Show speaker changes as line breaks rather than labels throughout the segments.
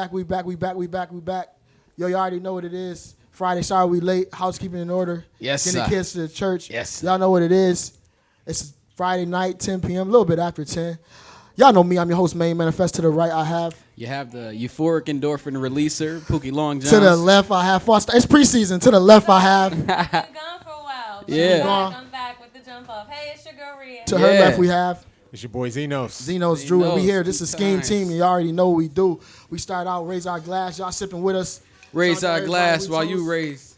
back. Yo, you already know what it is. Friday, sorry we late. Housekeeping in order.
Yes,
Getting the kids to the church.
Yes.
Y'all know what it is. It's Friday night, 10 p.m., a little bit after 10. Y'all know me. I'm your host, Main Manifest. To the right, I have.
You have the euphoric endorphin releaser, Pookie Long John.
To the left, I have Foster. It's preseason. To the left, I have.
Been gone for a while.
Yeah.
I'm back with the jump off. Hey, it's your girl Rhea.
To her left, we have.
It's your boy Zenos.
Zenos Drew, and we here. This is SKEAM Team, and you already know what we do. We start out, raise our glass. Y'all sipping with us.
Raise our glass while you raise.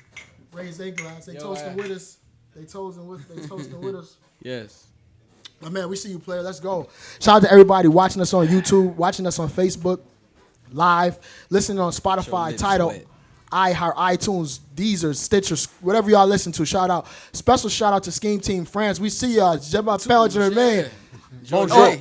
Raise their glass. They toasting with us. They toasting with us.
Yes.
My man, we see you, player. Let's go. Shout out to everybody watching us on YouTube, watching us on Facebook, live, listening on Spotify, Tidal, iHeart, iTunes, Deezer, Stitcher, whatever y'all listen to. Shout out. Special shout out to SKEAM Team France. We see y'all. Je m'appelle Germain.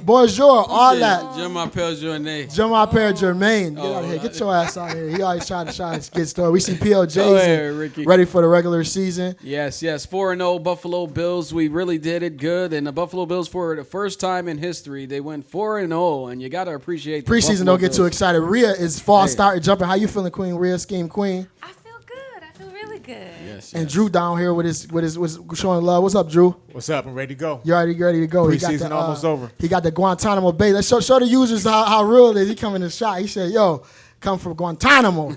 Bonjour. All that.
Je m'appelle Journée.
Je m'appelle Germain. Get out of here. Get your ass out of here. He always trying to get started. We see PLJs ready for the regular season.
Yes. 4-0 Buffalo Bills. We really did it good. And the Buffalo Bills, for the first time in history, they went 4-0. And you got to appreciate the
Preseason,
Buffalo
don't get
Bills.
too excited. Rhea is fall starting jumping. How you feeling, Queen? Rhea, SKEAM Queen.
I feel good. I feel really good.
Yes.
And Drew down here with his showing love. What's up, Drew?
What's up? I'm ready to go.
You already ready to go?
Preseason almost over.
He got the Guantanamo Bay. Let's show the users how real it is. He coming to shot. He said, "Yo, come from Guantanamo,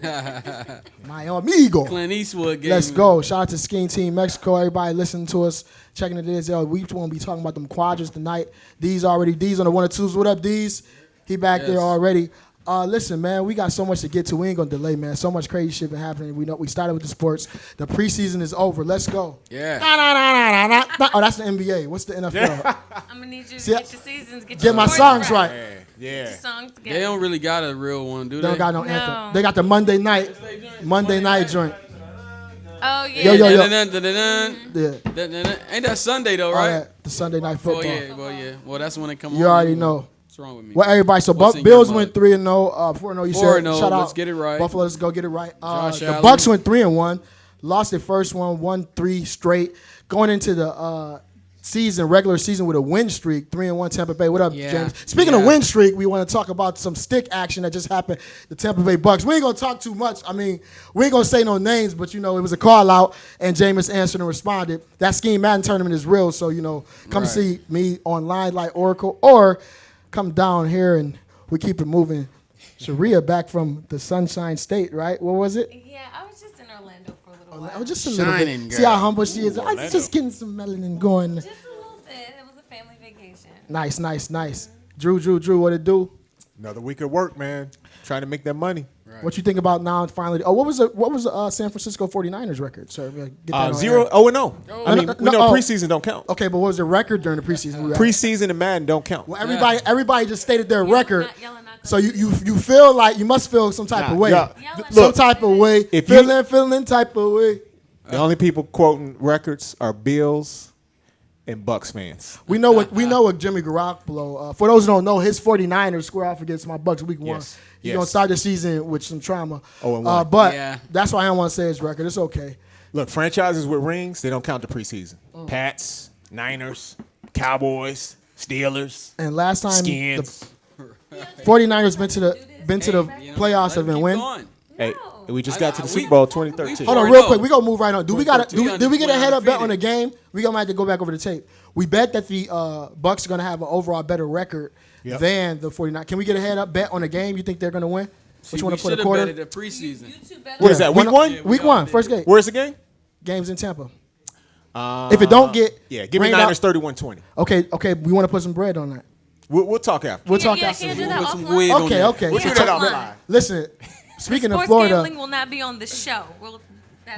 my amigo."
Clint Eastwood game.
Let's go. Shout out to SKEAM Team Mexico. Everybody listening to us, checking it is. Yo, we won't be talking about them quadrants tonight. D's on the 1 and 2s. What up, D's? He back there already. Listen, man, we got so much to get to. We ain't gonna delay, man. So much crazy shit been happening. We know we started with the sports. The preseason is over. Let's go.
Yeah.
Oh, that's the NBA. What's the NFL?
I'm gonna need you to
See,
get your seasons,
Get my songs right.
Yeah.
Get your songs together.
They don't really got a real one, do
They
they?
don't got no anthem. They got the Monday night joint.
Oh yeah.
Yo.
Yeah. Ain't that Sunday though, right?
The Sunday night football.
Well, yeah. Well, that's when it come on.
You already know.
What's wrong with me?
Well, everybody. So
What's in
Bills
your
went
blood?
3-0. 4-0. You said.
4-0.
Shout out.
Let's get it right.
Buffalo. Let's go get it right.
Josh
The
Allen.
Bucks went 3-1. Lost their first one. Won 3 straight. Going into the regular season with a win streak. 3-1 Tampa Bay. What up, James? Speaking of win streak, we want to talk about some stick action that just happened. The Tampa Bay Bucks. We ain't gonna talk too much. I mean, we ain't gonna say no names, but it was a call out, and Jameis answered and responded. That SKEAM Madden tournament is real, so come see me online like Oracle, or come down here and we keep it moving. Sharia back from the Sunshine State, right? What was it?
Yeah, I was just in Orlando for a little while.
I was just a little
Shining
bit.
girl.
See how humble she is. I was just getting some melanin going.
Just a little bit. It was a family vacation.
Nice. Drew, what it do?
Another week of work, man. Trying to make that money.
Right.
What you think about now? Finally, what was the San Francisco 49ers record, sir? Get that on
0-0. I mean, we know preseason don't count.
Okay, but what was the record during the preseason?
Preseason and Madden don't count.
Well, everybody just stated their record.
Yelling out
So you feel like you must feel some type of way.
Yeah.
Some type of way. Feeling type of way.
The only people quoting records are Bills and Bucks fans.
We know what Jimmy Garoppolo. For those who don't know, his 49ers square off against my Bucks week 1.
Yes.
He's gonna start the season with some trauma.
0-1.
But that's why I don't want to say his record. It's okay.
Look, franchises with rings, they don't count the preseason. Pats, Niners, Cowboys, Steelers,
And last time
Skins.
the 49ers been to the playoffs and been
Keep
win.
going.
Hey, we just got to the Super Bowl 2013.
Hold on,
4-0.
real quick. We gonna move right on. Did we get a head up bet
undefeated.
on the game? We gonna have to go back over the tape. We bet that the Bucks are gonna have an overall better record than the 49ers. Can we get a head up bet on the game? You think they're gonna win? Which one
We
to put
should
a
have
quarter?
betted the preseason.
You two better.
What is that, week 1?
Week 1, first game.
Where's the game?
Games in Tampa. If it don't get
give me
rained
Niners
out-
31-20.
Okay. We want to put some bread on that.
We'll talk after.
We'll talk
Yeah,
after.
can't do that
Put some
offline.
wig on
Okay,
there.
okay.
We'll do that
offline.
offline.
Listen, speaking of
Sports
Florida,
gambling will not be on the show.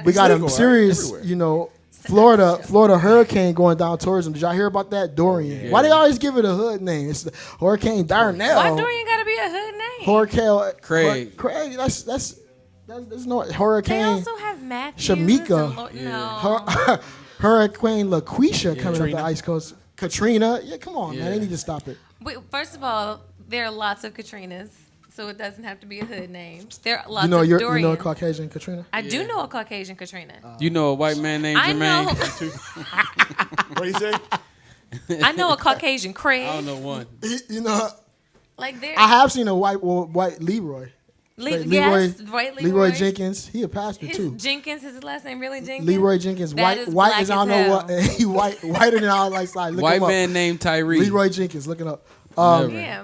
we got
legal,
a
right?
serious,
Everywhere.
Florida hurricane going down tourism. Did y'all hear about that? Dorian. Why they always give it a hood name? It's the Hurricane Darnell.
Why Dorian gotta be a hood name?
Hurricane
Craig.
Craig. That's no
They
Hurricane.
also have Matthews.
Shamika.
And no.
Hurricane LaQuisha coming up
Katrina.
the Ice Coast. Katrina. Yeah, come on, man.
Yeah.
They need to stop it.
Wait, first of all, there are lots of Katrinas, so it doesn't have to be a hood name. There are lots of
You
Dorians.
know a Caucasian Katrina?
I do know a Caucasian Katrina.
You know a white man named
I
Jermaine?
know.
What do you say?
I know a Caucasian Craig.
I don't know one.
You know,
Like there.
I have seen a white Leroy.
Yes, right,
Leroy Jenkins. He a pastor too.
Jenkins is his last name, really Jenkins?
Leroy Jenkins.
That is
White
black
is I don't
as
know
hell.
what. He whiter than all like slide. Look
White
him up.
man named Tyree.
Leroy Jenkins. Looking up.
Never.
Yeah,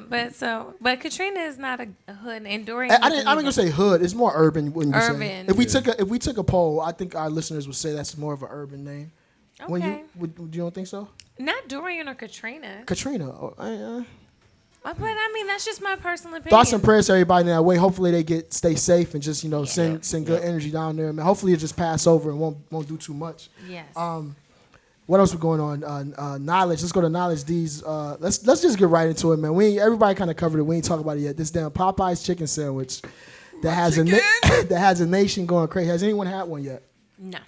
but Katrina is not a hood, and Dorian.
I'm not gonna say hood. It's more urban. Wouldn't you say?
Urban.
If we took a poll, I think our listeners would say that's more of an urban name. When
Okay.
you don't think so?
Not Dorian or Katrina.
Katrina.
But I mean, that's just my personal opinion.
Thoughts and prayers to everybody in that way. Hopefully they stay safe and just send good energy down there. Man, hopefully it just pass over and won't do too much.
Yes.
What else was going on? Knowledge. Let's go to knowledge. Let's just get right into it, man. Everybody kind of covered it. We ain't talk about it yet. This damn Popeye's chicken sandwich that has a nation going crazy. Has anyone had one yet?
No.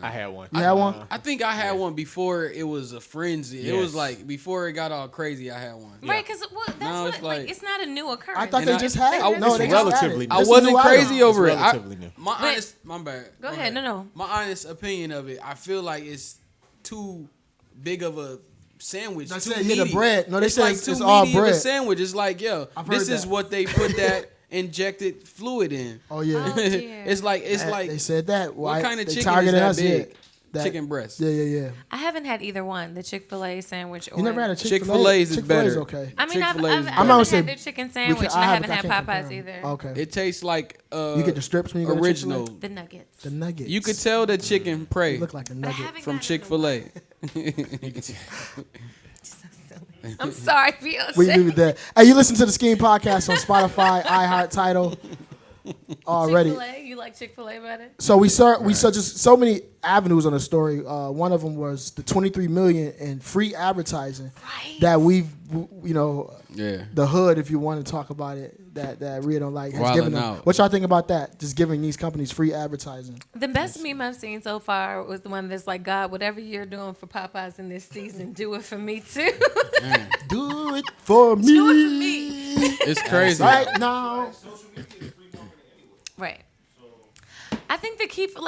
I had one.
You had one?
I think I had one before it was a frenzy. It was like before it got all crazy. I had one.
Right, because it's not a new occurrence.
I thought they just had it.
No,
they
relatively
just had it.
I wasn't crazy over it.
Relatively new.
My bad.
Go ahead. No.
My honest opinion of it, I feel like it's too big of a sandwich.
They
too
said,
meaty.
the bread. No, they
it's
said
like
it's
too
all
meaty of
bread.
a sandwich. It's like, yo,
I've heard
this is
that.
what they put that injected fluid in.
Oh yeah.
Oh, dear.
it's like
They said that.
what kind of
they
chicken is
targeted
that
us,
big?
yeah. That-
Chicken breast.
Yeah.
I haven't had either one, the Chick-fil-A sandwich or...
You never had a Chick-fil-A?
Chick-fil-A's is
Chick-fil-A's
better.
okay.
I mean, I've
Chick-fil-A is
haven't
better.
I'm not
had
gonna
their
say-
chicken sandwich, and I haven't had Popeyes either.
Okay.
It tastes like
You get the strips when you go to
original.
Chick-fil-A?
The nuggets.
The nuggets.
You could tell the chicken prey
They look like a
But I
nugget.
haven't
from
gotten it in a
Chick-fil-A.
So silly. I'm sorry, Beyonce.
We leave it there. Hey, you listen to the SKEAM podcast on Spotify, iHeart, Tidal already.
Chick-fil-A? You like Chick-fil-A better?
So we saw just so many avenues on the story. One of them was the 23 million in free advertising
Right.
that we've,
Yeah.
the hood, if you want to talk about it, that Rhea don't like, has
Wildin'
given them.
out.
What y'all think about that? Just giving these companies free advertising.
The best meme I've seen so far was the one that's like, God, whatever you're doing for Popeyes in this season, do it for me too.
Do it for me.
Do it for me.
It's crazy.
Right now.
Right. I think the key for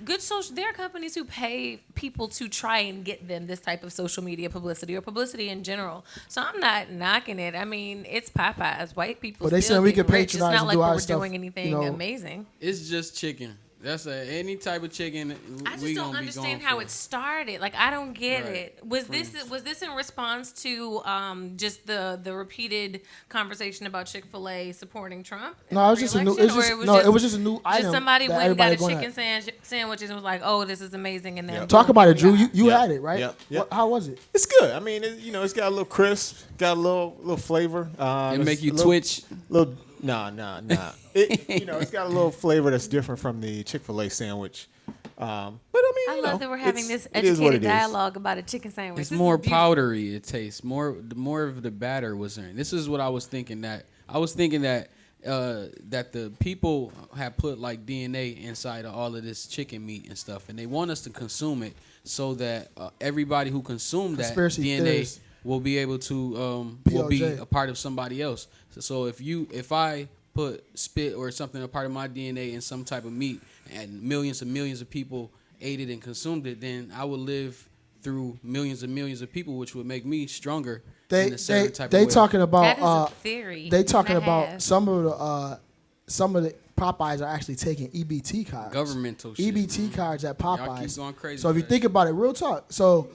good social, there are companies who pay people to try and get them this type of social media publicity or publicity in general. So I'm not knocking it. I mean, it's Popeyes. White people.
But they
still
said we
getting
could
rich.
patronize
It's not
and
like
do our
we're
stuff,
doing anything
you know.
amazing.
It's just chicken. That's any type of chicken.
I just
we
don't
gonna
understand
be
how
going
it started. Like I don't get
Right.
it. Was this in response to just the repeated conversation about Chick-fil-A supporting Trump? in
No, it was
the
just a new.
re-election?
It was just a new item.
Just somebody
that
went and got a
everybody going
chicken sandwich and was like, "Oh, this is amazing." And then
Yep.
Talk about it, Drew.
Yeah.
You
Yep.
had it, right?
Yep. Yep.
How was it?
It's good. I mean, it's got a little crisp, got a little flavor.
It make you
a little-
twitch.
Little, nah. It's got a little flavor that's different from the Chick-fil-A sandwich. But I mean,
I love that we're having this
it is what
educated
it is.
dialogue about a chicken sandwich.
It's
This
more
is beautiful.
powdery. It tastes more. The more of the batter was in. This is what I was thinking. That that the people have put like DNA inside of all of this chicken meat and stuff, and they want us to consume it so that everybody who consumed that
Conspiracy
DNA
theorists.
will be able to will be
POJ.
a part of somebody else. So if I put spit or something, a part of my DNA in some type of meat, and millions and millions of people ate it and consumed it, then I would live through millions and millions of people, which would make me stronger in a certain type of way.
talking about
That is a theory.
they talking
and a
about
half.
some of the Popeyes are actually taking EBT cards.
Governmental shit.
EBT cards at
Y'all keep
Popeyes.
going crazy
So if
for
you
that
think about it, real talk. So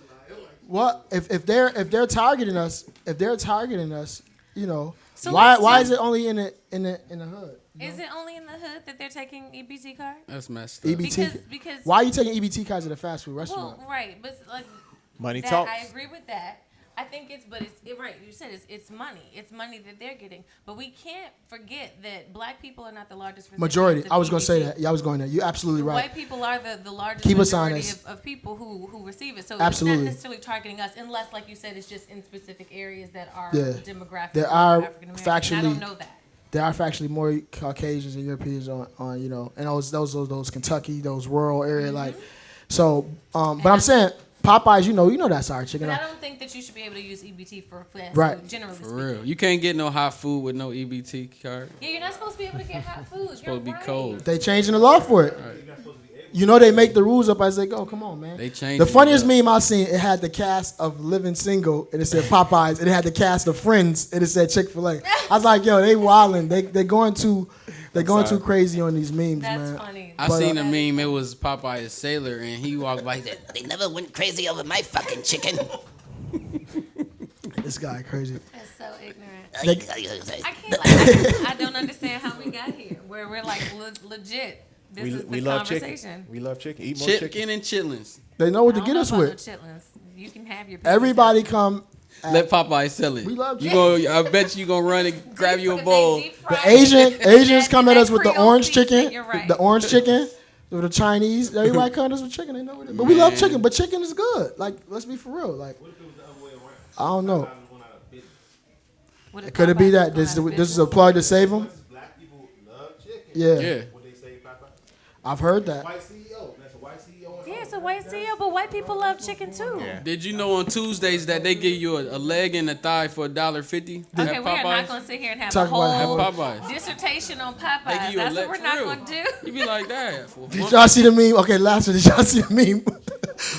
what if they're targeting us? If they're targeting us,
So
why
let's
is it only in the hood?
Is it only in the hood that they're taking EBT card?
That's messed up.
EBT.
Because
Why are you taking EBT cards at a fast food restaurant?
well, right, but like
Money
that,
talks.
I agree with that. I think right. You said it's money. It's money that they're getting. But we can't forget that black people are not the largest recipients
Majority.
of
I was gonna say
EBT.
that. Yeah, I was going there. You're absolutely right.
White people are the largest
Keep us
majority
honest.
of people who receive it. So
Absolutely.
it's not necessarily targeting us, unless, like you said, it's just in specific areas that are
Yeah.
demographic.
There are
African American.
factually-
I don't know that.
There are factually more Caucasians and Europeans on and those Kentucky, those rural area
Mm-hmm.
like. So, but I'm saying Popeyes, you know that's our chicken.
But I don't think that you should be able to use EBT for fast
Right.
food, generally
For
speaking.
real. You can't get no hot food with no EBT card.
Yeah, you're not supposed to be able to get hot food. It's
supposed to be cold.
They changing the law for it. They make the rules up as they go. Come on, man.
They changing
The funniest
it up.
meme I seen, it had the cast of Living Single, and it said Popeyes, and it had the cast of Friends, and it said Chick-fil-A. I was like, yo, they wilding. They going to They're going too crazy on these memes,
That's
man.
funny.
I seen a meme. It was Popeye's sailor, and he walked by. He said, "They never went crazy over my fucking chicken."
This guy crazy.
That's so ignorant.
I
I can't. I don't understand how we got here. Where we're like legit. This is the
love
conversation.
chicken. We love chicken. Eat more
chicken
chicken.
and chitlins.
They know what to
I
get
don't
us
know about
with.
no chitlins. You can have your.
Everybody come.
Let Popeye sell it.
We love
you.
chicken.
I bet you gonna run and grab you a
If they
bowl.
deep fry
The Asians come at us with the
Creole
orange
season,
chicken.
You're right.
The orange chicken. With the Chinese, everybody come at us with chicken. They know what it is. But we love chicken. But chicken is good. Like, let's be for real. Like, I don't know.
What if
Could it be
Popeyes
that
was
this
going out of
is a plug to save them?
Black people love chicken.
Yeah,
Yeah.
What they say, Papa?
I've heard that.
White CEO. That's a white CEO.
Yeah, it's a white CEO, but white people love chicken too.
Yeah.
Did you know on Tuesdays that they give you a leg and a thigh for $1.50?
Okay, we are not going to sit here and have
Talk
a
about
whole
Popeyes.
dissertation on
They
Popeyes.
give you a
That's
leg
what we're
for
not
real.
going to do.
You be like that.
Did y'all see the meme? Okay, last one. Did y'all see the meme?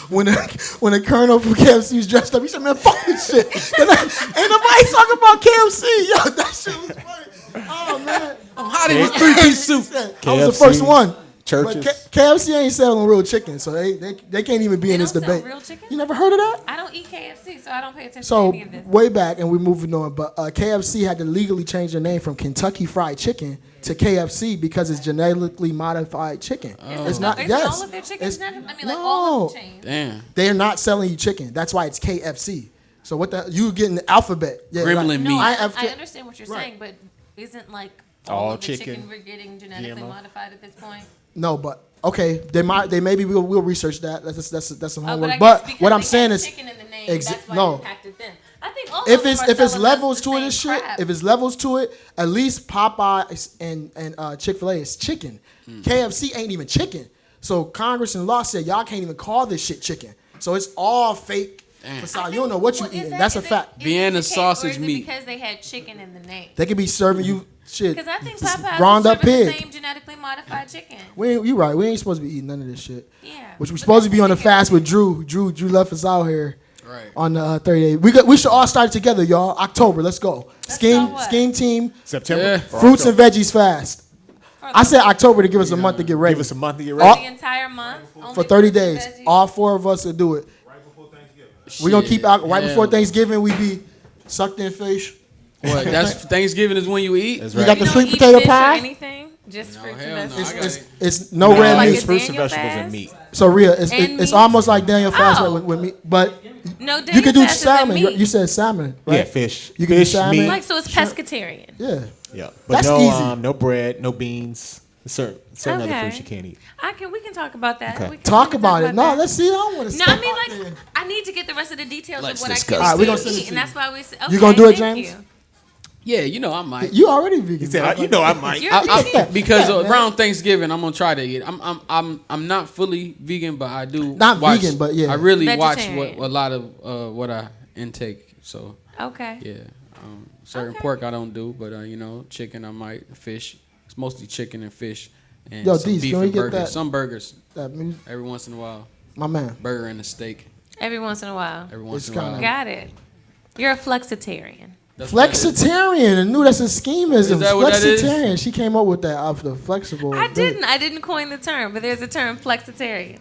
when the colonel from KFC was dressed up, he said, "Man, fuck this shit." Ain't nobody talking about KFC. Yo, that shit was funny. Oh man,
I'm hot in this 3-piece soup.
I was the first one.
Churches.
But KFC ain't selling real chicken, so they can't even be in this
don't sell
debate.
real chicken?
You never heard of that?
I don't eat KFC, so I don't pay attention
So
to any of this.
way back, and we're moving on, but KFC had to legally change their name from Kentucky Fried Chicken to KFC because it's genetically modified chicken. It's not.
Is
Yes.
all of their chicken
It's-
genetic? I mean, like all of the chains.
Damn.
They're not selling you chicken. That's why it's KFC. So what the you getting the alphabet? Yeah,
Gremlin
No,
meat.
I
IFK.
understand what you're
Right.
saying, but isn't like
All
all of the
chicken,
chicken we're getting genetically
GMO.
modified at this point?
No, but okay, they maybe we'll research that. That's some
Oh,
homework.
I
But
guess because
what I'm
they
saying
had
is,
chicken in the name,
exa-
that's why
no.
it impacted them. I think all
if
of them
it's
are
if it's
selling
levels
us
to
the
it and
same
shit,
crap.
if it's levels to it, at least Popeyes and Chick-fil-A is chicken. KFC ain't even chicken. So Congress and law said y'all can't even call this shit chicken. So it's all fake facade. You don't know what you
Well,
eating.
is
That's a
is
fact.
is
Vienna
the case,
sausage
or is it
meat.
because they had chicken in the name.
They could be serving you shit.
Because I think
just
Popeyes
ground
is
up
serving the
pig.
same genetically modified chicken.
You right. We ain't supposed to be eating none of this shit.
Yeah.
Which we're
But
supposed to
that's
be on
the
the fast
chicken.
with Drew. Drew left us out here.
Right.
On the 38. We should all start together, y'all. October. Let's go.
start what?
Scheme team.
September.
Yeah.
or
Fruits
October.
and veggies fast. I said October to give us a month to get ready.
Give us a month to get
For
ready.
the entire month. Only
For 30
fruits and
days.
veggies?
All four of us will do it.
Right before Thanksgiving.
We're going to keep out right
Yeah.
before Thanksgiving. We be sucked in fish.
What? That's Thanksgiving is when you eat.
That's
We
right.
got
You
the
don't
sweet
eat
potato
fish or
pie.
anything? Just
No,
fruits
hell
and
no.
veggies.
I got
It's,
it.
it's no
No,
red
like
meat.
it's
Fruits and
Daniel
vegetables
fast?
and meat.
So Rhea,
And
it's
meat?
almost like Daniel fast
Oh.
with meat. But
No,
you
Daniel
could do
fast is in
salmon.
meat.
You said salmon, right?
Yeah, fish.
You can do
fish,
salmon.
meat.
Like, so it's pescatarian.
Yeah.
Yeah, but
That's
no,
easy.
no bread, no beans. Certain other
Okay.
fruits you can't eat.
We can talk about that.
Okay.
We can
Talk
talk
about it. No,
that.
let's see. I don't want to
No, I mean, like, I need to get the rest of the details
Let's
of what
discuss
I
All right, we
can
gonna send it
eat,
to
and
you.
that's why we said,
You gonna do it,
thank
James?
you.
Yeah, you know I might.
You already vegan.
He said, I might.
You're
I-
vegan?
because
Yeah, man.
around Thanksgiving, I'm gonna try to eat. I'm not fully vegan, but I do
Not
watch,
vegan, but yeah.
I really watch
Vegetarian.
a lot of what I intake. So
Okay.
yeah, certain
Okay.
pork I don't do, but chicken I might. Fish, it's mostly chicken and fish, and
Yo,
some
Deez,
beef
can we
and
get
burgers.
that?
Some burgers
That music,
every once in a while.
my man.
Burger and a steak
Every once in a while.
every once
It's
in a while.
kinda-
Got it. You're a flexitarian.
That's what it is.
Flexitarian. I knew that's a scheme. Is
Is that what that is?
Flexitarian. She came up with that off the flexible.
I didn't coin the term, but there's a term flexitarian.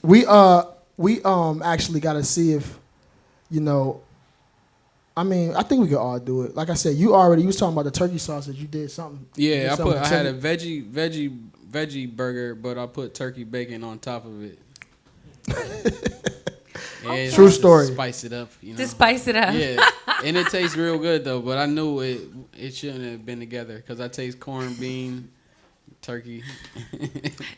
We actually got to see if, I mean, I think we could all do it. Like I said, you was talking about the turkey sausage. You did something. You
Yeah,
did
I had a
something.
veggie burger, but I put turkey bacon on top of it. Yeah,
True
just to
story.
Spice it up,
To spice it up.
Yeah, and it tastes real good though. But I knew it shouldn't have been together because I taste corn, bean, turkey.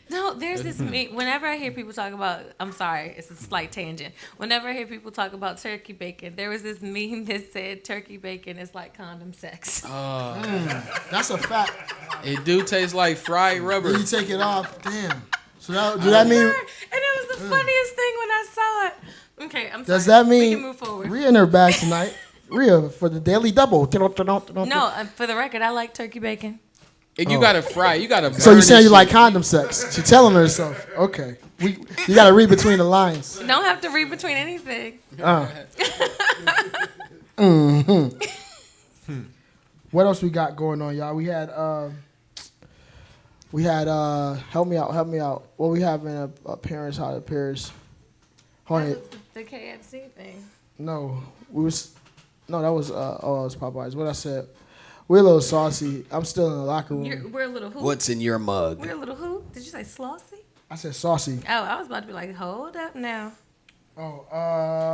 No, there's this meme. Whenever I hear people talk about, I'm sorry, it's a slight tangent. Whenever I hear people talk about turkey bacon, there was this meme that said turkey bacon is like condom sex.
That's a fact.
It do taste like fried rubber.
When you take it off, damn. So do that mean?
And it was the funniest thing when I saw it. Okay, I'm sorry.
Does that mean?
We can move forward.
Rhea in her bag tonight. Rhea for the daily double.
No, for the record, I like turkey bacon.
And you gotta fry. You gotta.
So
burn
you saying
this
you like
shit.
condom sex? She's telling herself. Okay. You got to read between the lines.
Don't have to read between anything.
What else we got going on, y'all? We had We had help me out. What we have in a parents' how it appears. Hold on.
The KFC thing.
No, that was it was Popeyes. What I said. We're a little saucy. I'm still in the locker room.
We're a little who?
What's in your mug?
We're a little who? Did you say slossy?
I said saucy.
Oh, I was about to be like, hold up now.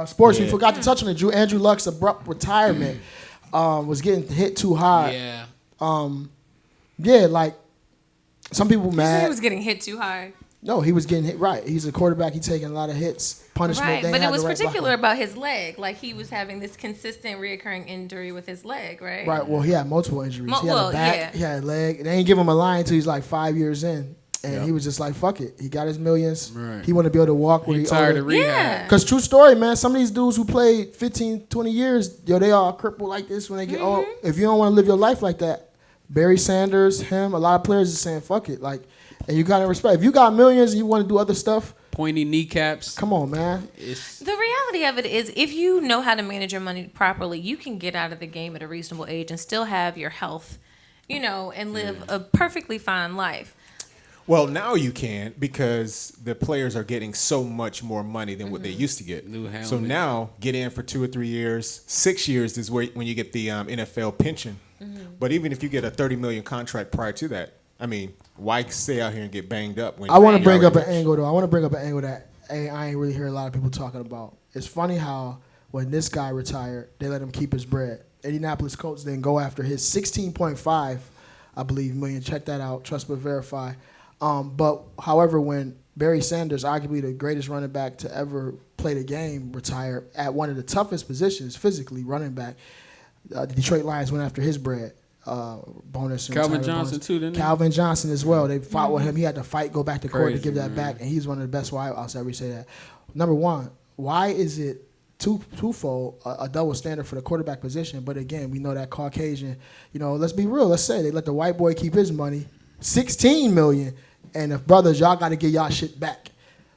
Sports. We forgot to touch on it. Andrew Luck's abrupt retirement was getting hit too hard.
Yeah.
Like some people
You said
mad.
he was getting hit too hard.
No, he was getting hit right. He's a quarterback. He's taking a lot of hits, punishment.
Right,
They
but
had
it was
the right
particular
blocker.
about his leg. Like he was having this consistent, reoccurring injury with his leg, right?
Right. Well, he had multiple injuries. He had
well,
a back.
yeah.
He had a leg. They ain't give him a line until he's like 5 years in, and he was just like, "Fuck it." He got his millions.
Right.
He wanted to be able to walk. Where
He
he
tired
older.
of rehab.
Yeah.
Because true story, man, some of these dudes who played 15, 20 years, they all crippled like this when they get old. If you don't want to live your life like that, Barry Sanders, him, a lot of players is saying, fuck it. Like, and you got to respect. If you got millions and you want to do other stuff,
Pointy kneecaps.
come on, man.
The reality of it is, if you know how to manage your money properly, you can get out of the game at a reasonable age and still have your health, and live a perfectly fine life.
Well, now you can because the players are getting so much more money than what they used to get.
New helmet.
So now, get in for 2 or 3 years. 6 years is when you get the NFL pension. But even if you get a $30 million contract prior to that, I mean, why stay out here and get banged up? When
I want to
you're
bring up an
already rich?
angle, though. I want to bring up an angle that I ain't really hear a lot of people talking about. It's funny how when this guy retired, they let him keep his bread. Indianapolis Colts didn't go after his 16.5, I believe, million. Check that out. Trust but verify. But however, when Barry Sanders, arguably the greatest running back to ever play the game, retired at one of the toughest positions physically, running back, the Detroit Lions went after his bread. Bonus. And
Calvin
retirement
Johnson
bonus.
too, didn't they?
Calvin Johnson as well. They fought with him. He had to fight, go back to court to
Crazy,
give that
man.
back, and he's one of the best wideouts. I ever say that. Number one, why is it twofold a double standard for the quarterback position? But again, we know that Caucasian. Let's be real. Let's say they let the white boy keep his money, $16 million, and the brothers, y'all got to get y'all shit back.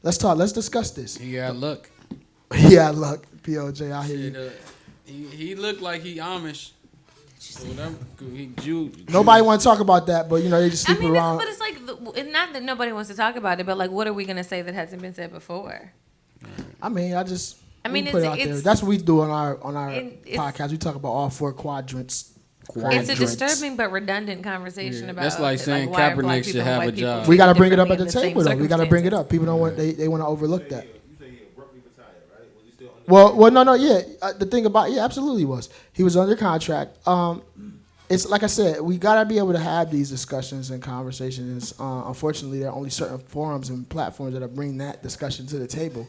Let's talk. Let's discuss this.
He got luck.
Yeah, look, POJ, I hear you.
He looked like he Amish. So whatever, he Jew.
Nobody want to talk about that, but they just sleep around.
But it's like, not that nobody wants to talk about it, but like, what are we gonna say that hasn't been said before?
I mean, we put it out there.
it's-
That's what we do on our
it's-
podcast. We talk about all 4 quadrants.
It's a disturbing but redundant conversation about.
That's like saying
why are black
Kaepernick should
people and
have
white
a
people
job.
treated
We got to bring it up at
differently
the
in same
table, though. We got to bring it
circumstances.
up. People don't want they want to overlook that.
You say he abruptly retired, right? Was he still under
Well, no, yeah. The thing about absolutely he was. He was under contract. It's like I said, we gotta be able to have these discussions and conversations. Unfortunately, there are only certain forums and platforms that bring that discussion to the table.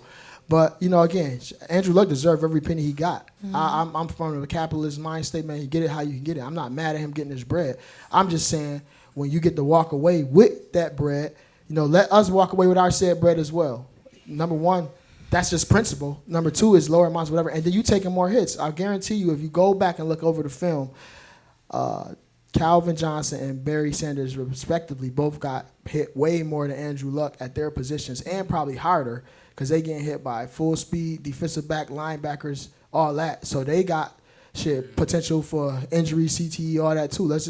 But again, Andrew Luck deserved every penny he got. I'm from the capitalist mind state, man. You get it how you can get it. I'm not mad at him getting his bread. I'm just saying when you get to walk away with that bread, let us walk away with our said bread as well. Number one, that's just principle. Number two is lower amounts, whatever, and then you taking more hits. I guarantee you, if you go back and look over the film. Calvin Johnson and Barry Sanders, respectively, both got hit way more than Andrew Luck at their positions, and probably harder because they getting hit by full speed defensive back, linebackers, all that. So they got potential for injury, CTE, all that too. Let's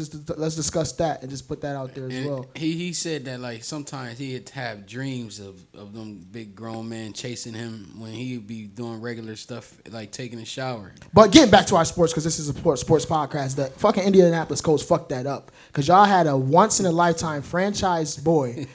discuss that and just put that out there as
And
well.
he said that like sometimes he'd have dreams of them big grown men chasing him when he'd be doing regular stuff like taking a shower.
But getting back to our sports, because this is a sports podcast, that fucking Indianapolis Colts fucked that up. Because y'all had a once-in-a-lifetime franchise boy,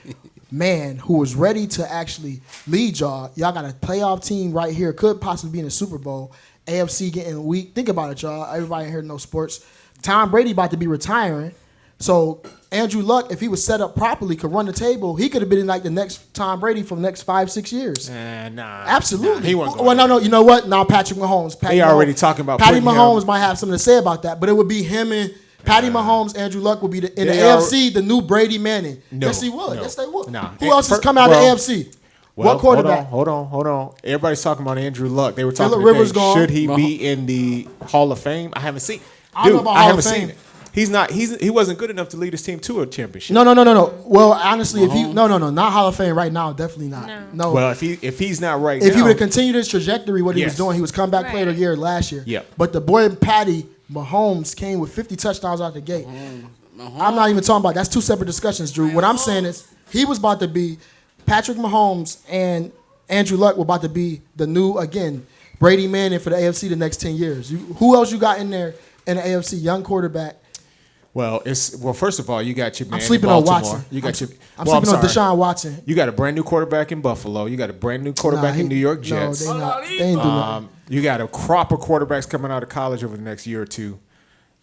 man, who was ready to actually lead y'all. Y'all got a playoff team right here, could possibly be in the Super Bowl. AFC getting weak. Think about it, y'all. Everybody in here knows sports. Tom Brady about to be retiring. So Andrew Luck, if he was set up properly, could run the table. He could have been like the next Tom Brady for the next 5-6 years.
Nah.
Absolutely.
Nah, he wasn't
Well,
going
no. You know what? Now Patrick Mahomes.
They already talking about
Patty
putting him-
Mahomes might have something to say about that, but it would be him and Patty Mahomes. Andrew Luck would be in the
They
AFC, the new Brady Manning.
No,
Yes, he would.
no.
Yes, they would.
Nah.
Who else is coming out of the AFC?
Well,
What quarterback?
Hold on. Everybody's talking about Andrew Luck. They were talking
Phillip Rivers
today,
gone.
should he be in the Hall of Fame? I haven't seen.
I don't know
Dude,
about
I
Hall
haven't
of
seen
Fame.
it. He's not. He wasn't good enough to lead his team to a championship.
No. Well, honestly, if he not Hall of Fame right now, definitely not. No.
Well, if he's not right
If
now,
he would have continued his trajectory, what he was
Yes.
doing, he was comeback player of the year last year.
Yep.
But the boy Patty Mahomes came with 50 touchdowns out the gate. I'm not even talking about. That's two separate discussions, Drew. What I'm saying is he was about to be Patrick Mahomes and Andrew Luck were about to be the new again Brady Manning for the AFC the next 10 years. Who else you got in there in the AFC? Young quarterback.
Well, first of all, you got your man.
I'm sleeping
in
on
Baltimore.
Watson.
You got
I'm sleeping on Deshaun Watson.
You got a brand new quarterback in Buffalo. You got a brand new quarterback in New York Jets.
No, they ain't doing nothing.
You got a crop of quarterbacks coming out of college over the next year or two.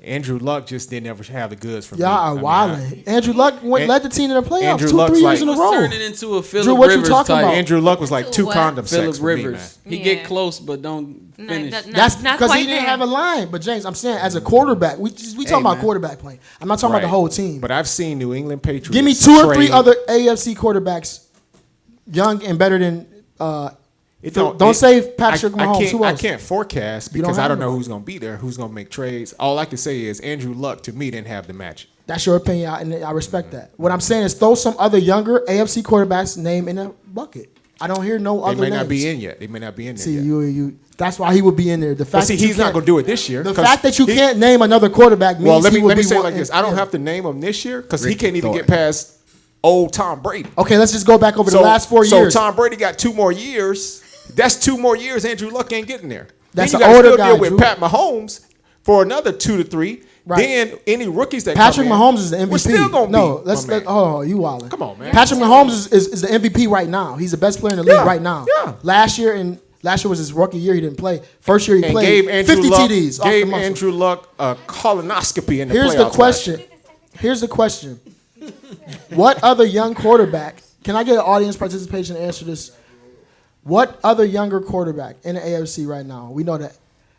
Andrew Luck just didn't ever have the goods for me.
Y'all are wilding. Andrew Luck led the team to the playoffs
Andrew
2-3
Luck's
years in a row.
Turning into a Phillip
Drew, what you
Rivers
talking
type.
about?
Andrew Luck was like 2
What?
condom sex
Phillip
for me, man.
Rivers. He
Yeah.
get close, but don't finish.
That's
not
because
quite
he didn't
there.
have a line. But James, I'm saying as a quarterback, we talking about
man.
quarterback playing. I'm not talking about the
Right.
whole team.
But I've seen New England Patriots.
Give me 2 or 3
trade-
other AFC quarterbacks, young and better than.
It
Don't say Patrick Mahomes. Who
I
else?
can't forecast
You don't
because I
have
don't know
nobody.
who's going to be there, who's going to make trades. All I can say is Andrew Luck, to me, didn't have the match.
That's your opinion, and I respect that. What I'm saying is throw some other younger AFC quarterbacks name in a bucket. I don't hear no
They
other
may
names.
not be in yet. They may not be in there
See,
yet.
you. That's why he would be in there. The
But
fact
see,
that you
he's not
can't-
going to do it this year.
The
'cause
fact that you
he-
can't name another quarterback means
Well, let
he
me
would be
say it
one-
like this. I don't
yeah.
have to name him this year because he
Ricky
can't even
Thorpe.
get past old Tom Brady.
Okay, let's just go back over the last 4 years.
So Tom Brady got 2 more years. That's 2 more years Andrew Luck ain't getting there.
That's
then
an
you got to
older
still
guy,
deal with
Drew.
Pat Mahomes for another 2 to 3.
Right.
Then any rookies that
Patrick
come in,
Mahomes is the MVP.
We're still gonna
no,
beat
let's
my man.
hold on, you wildin'.
Come on, man.
Patrick Mahomes is the MVP right now. He's the best player in the league
Yeah,
right now.
yeah.
Last year was his rookie year. He didn't play. First year he
and
played
gave Andrew
50
Luck,
TDs. off the
Gave
muscle.
Andrew Luck a colonoscopy in the
Here's
playoffs
the
last
question.
year.
Here's the question. What other young quarterback? Can I get an audience participation to answer this? What other younger quarterback in the AFC right now? We know that.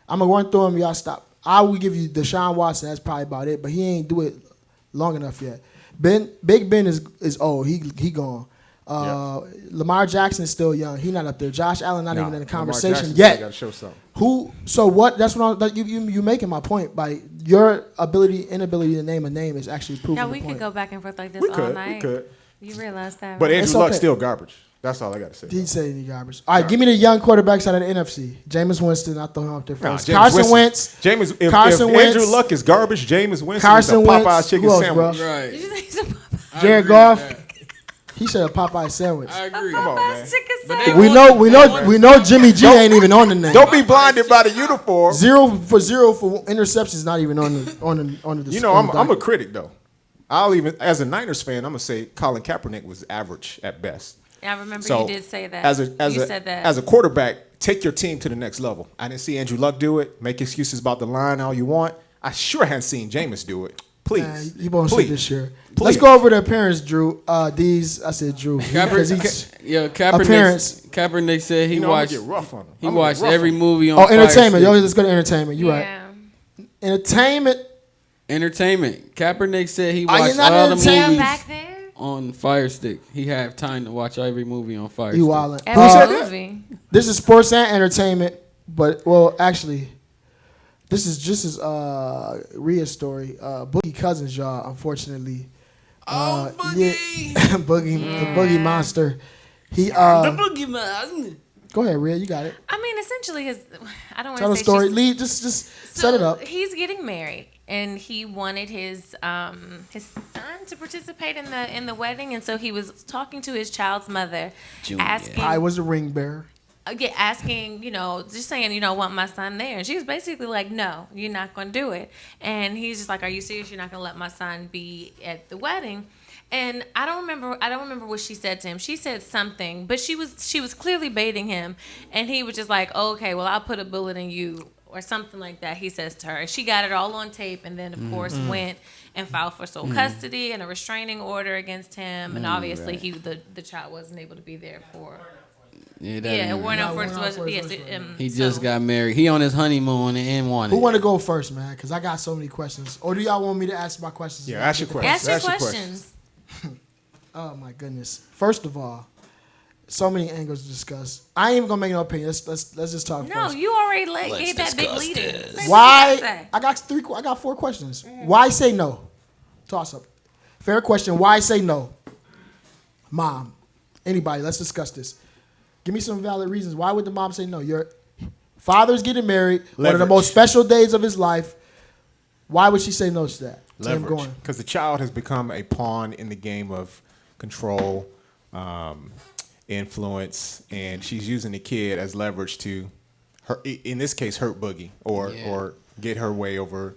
I'm gonna run through them. Y'all stop. I will give you Deshaun Watson. That's probably about it. But he ain't do it long enough yet. Big Ben is old. He gone. Lamar Jackson is still young. He not up there. Josh Allen not even in the conversation yet.
Got to show something.
Who? So what? That's what you making my point by your inability to name a name is actually proving
Yeah,
the
we
point.
could go back and forth like this
We
all
could.
night.
We could.
You realize that?
But
right?
It's
Andrew Luck's
okay.
still garbage. That's all I got to say.
He said any garbage. All right, give me the young quarterbacks out of the NFC. Jameis Winston, I throw him out there
Nah,
first.
Jameis
Carson
Winston.
Wentz.
If
Carson Wentz.
Andrew Luck is garbage, Jameis Winston
Carson
is a Popeye's
Wentz.
chicken
Who else,
sandwich.
bro?
Right.
Did you say some
I
Jared
agree
Goff.
with that.
He said a Popeye sandwich.
I agree.
Come on, man.
chicken
But
sandwich?
they
We know Jimmy G ain't even on the name.
Don't be blinded by the uniform.
0 for interceptions, not even on the.
You know, I'm a critic though. I'll even, as a Niners fan, I'm gonna say Colin Kaepernick was average at best.
I remember
So
you did say that.
As
you said that.
as a quarterback, take your team to the next level. I didn't see Andrew Luck do it. Make excuses about the line all you want. I sure hadn't seen Jameis do it. Please,
You won't see
please.
this year.
Please.
Let's go over the appearance, Drew. I said Drew. Because he's- appearance.
Kaepernick said he
You know, I'm
watched.
gonna get rough on him.
He
I'm gonna
watched
get rough
every
on him.
movie on.
Oh,
Fire
entertainment.
Stick.
Yo, let's go to entertainment. You're right.
yeah.
Entertainment.
Entertainment. Kaepernick said he
Are you
watched
not
all the
entertained?
movies
Back there?
on Fire Stick. He had time to watch every movie on Fire
You
Stick.
wildin'.
Every
said that?
movie.
This is sports and entertainment, but actually, this is just as Rhea's story. Boogie Cousins, y'all. Unfortunately,
Boogie.
Boogie, the Boogie monster. He
Boogie Man.
Go ahead, Rhea. You got it.
I mean, essentially, I don't want
Tell
to
the
say
story.
she's-
Lead. Just set it up.
He's getting married, and he wanted his son to participate in the wedding, and so he was talking to his child's mother,
Junior.
asking,
I was the ring bearer.
asking, just saying, want my son there, and she was basically like, no, you're not going to do it, and he's just like, are you serious? You're not going to let my son be at the wedding? And I don't remember what she said to him. She said something, but she was clearly baiting him, and he was just like, okay, well, I'll put a bullet in you, or something like that. He says to her. She got it all on tape, and then of course went and filed for sole custody and a restraining order against him, and obviously the child wasn't able to be there for.
Yeah, that
Yeah,
ain't
it weren't
right.
out for
went out for his
yes,
first
He just got married. He on his honeymoon and wanted.
Who want to go first, man? Because I got so many questions. Or do y'all want me to ask my questions?
Yeah, ask your questions.
Ask your
Ask your
questions.
Oh my goodness! First of all, so many angles to discuss. I ain't even gonna make no opinion. Let's just talk
No,
first.
you already gave that big lead in. Say what you
Why?
gotta say.
I got 4 questions. Why say no? Toss up. Fair question. Why say no? Mom, anybody? Let's discuss this. Give me some valid reasons. Why would the mom say no? Your father's getting married. One of the
Leverage.
most special days of his life. Why would she say no to that?
leverage, because the child has become a pawn in the game of control, influence, and she's using the kid as leverage to, her, in this case, hurt Boogie or get her way over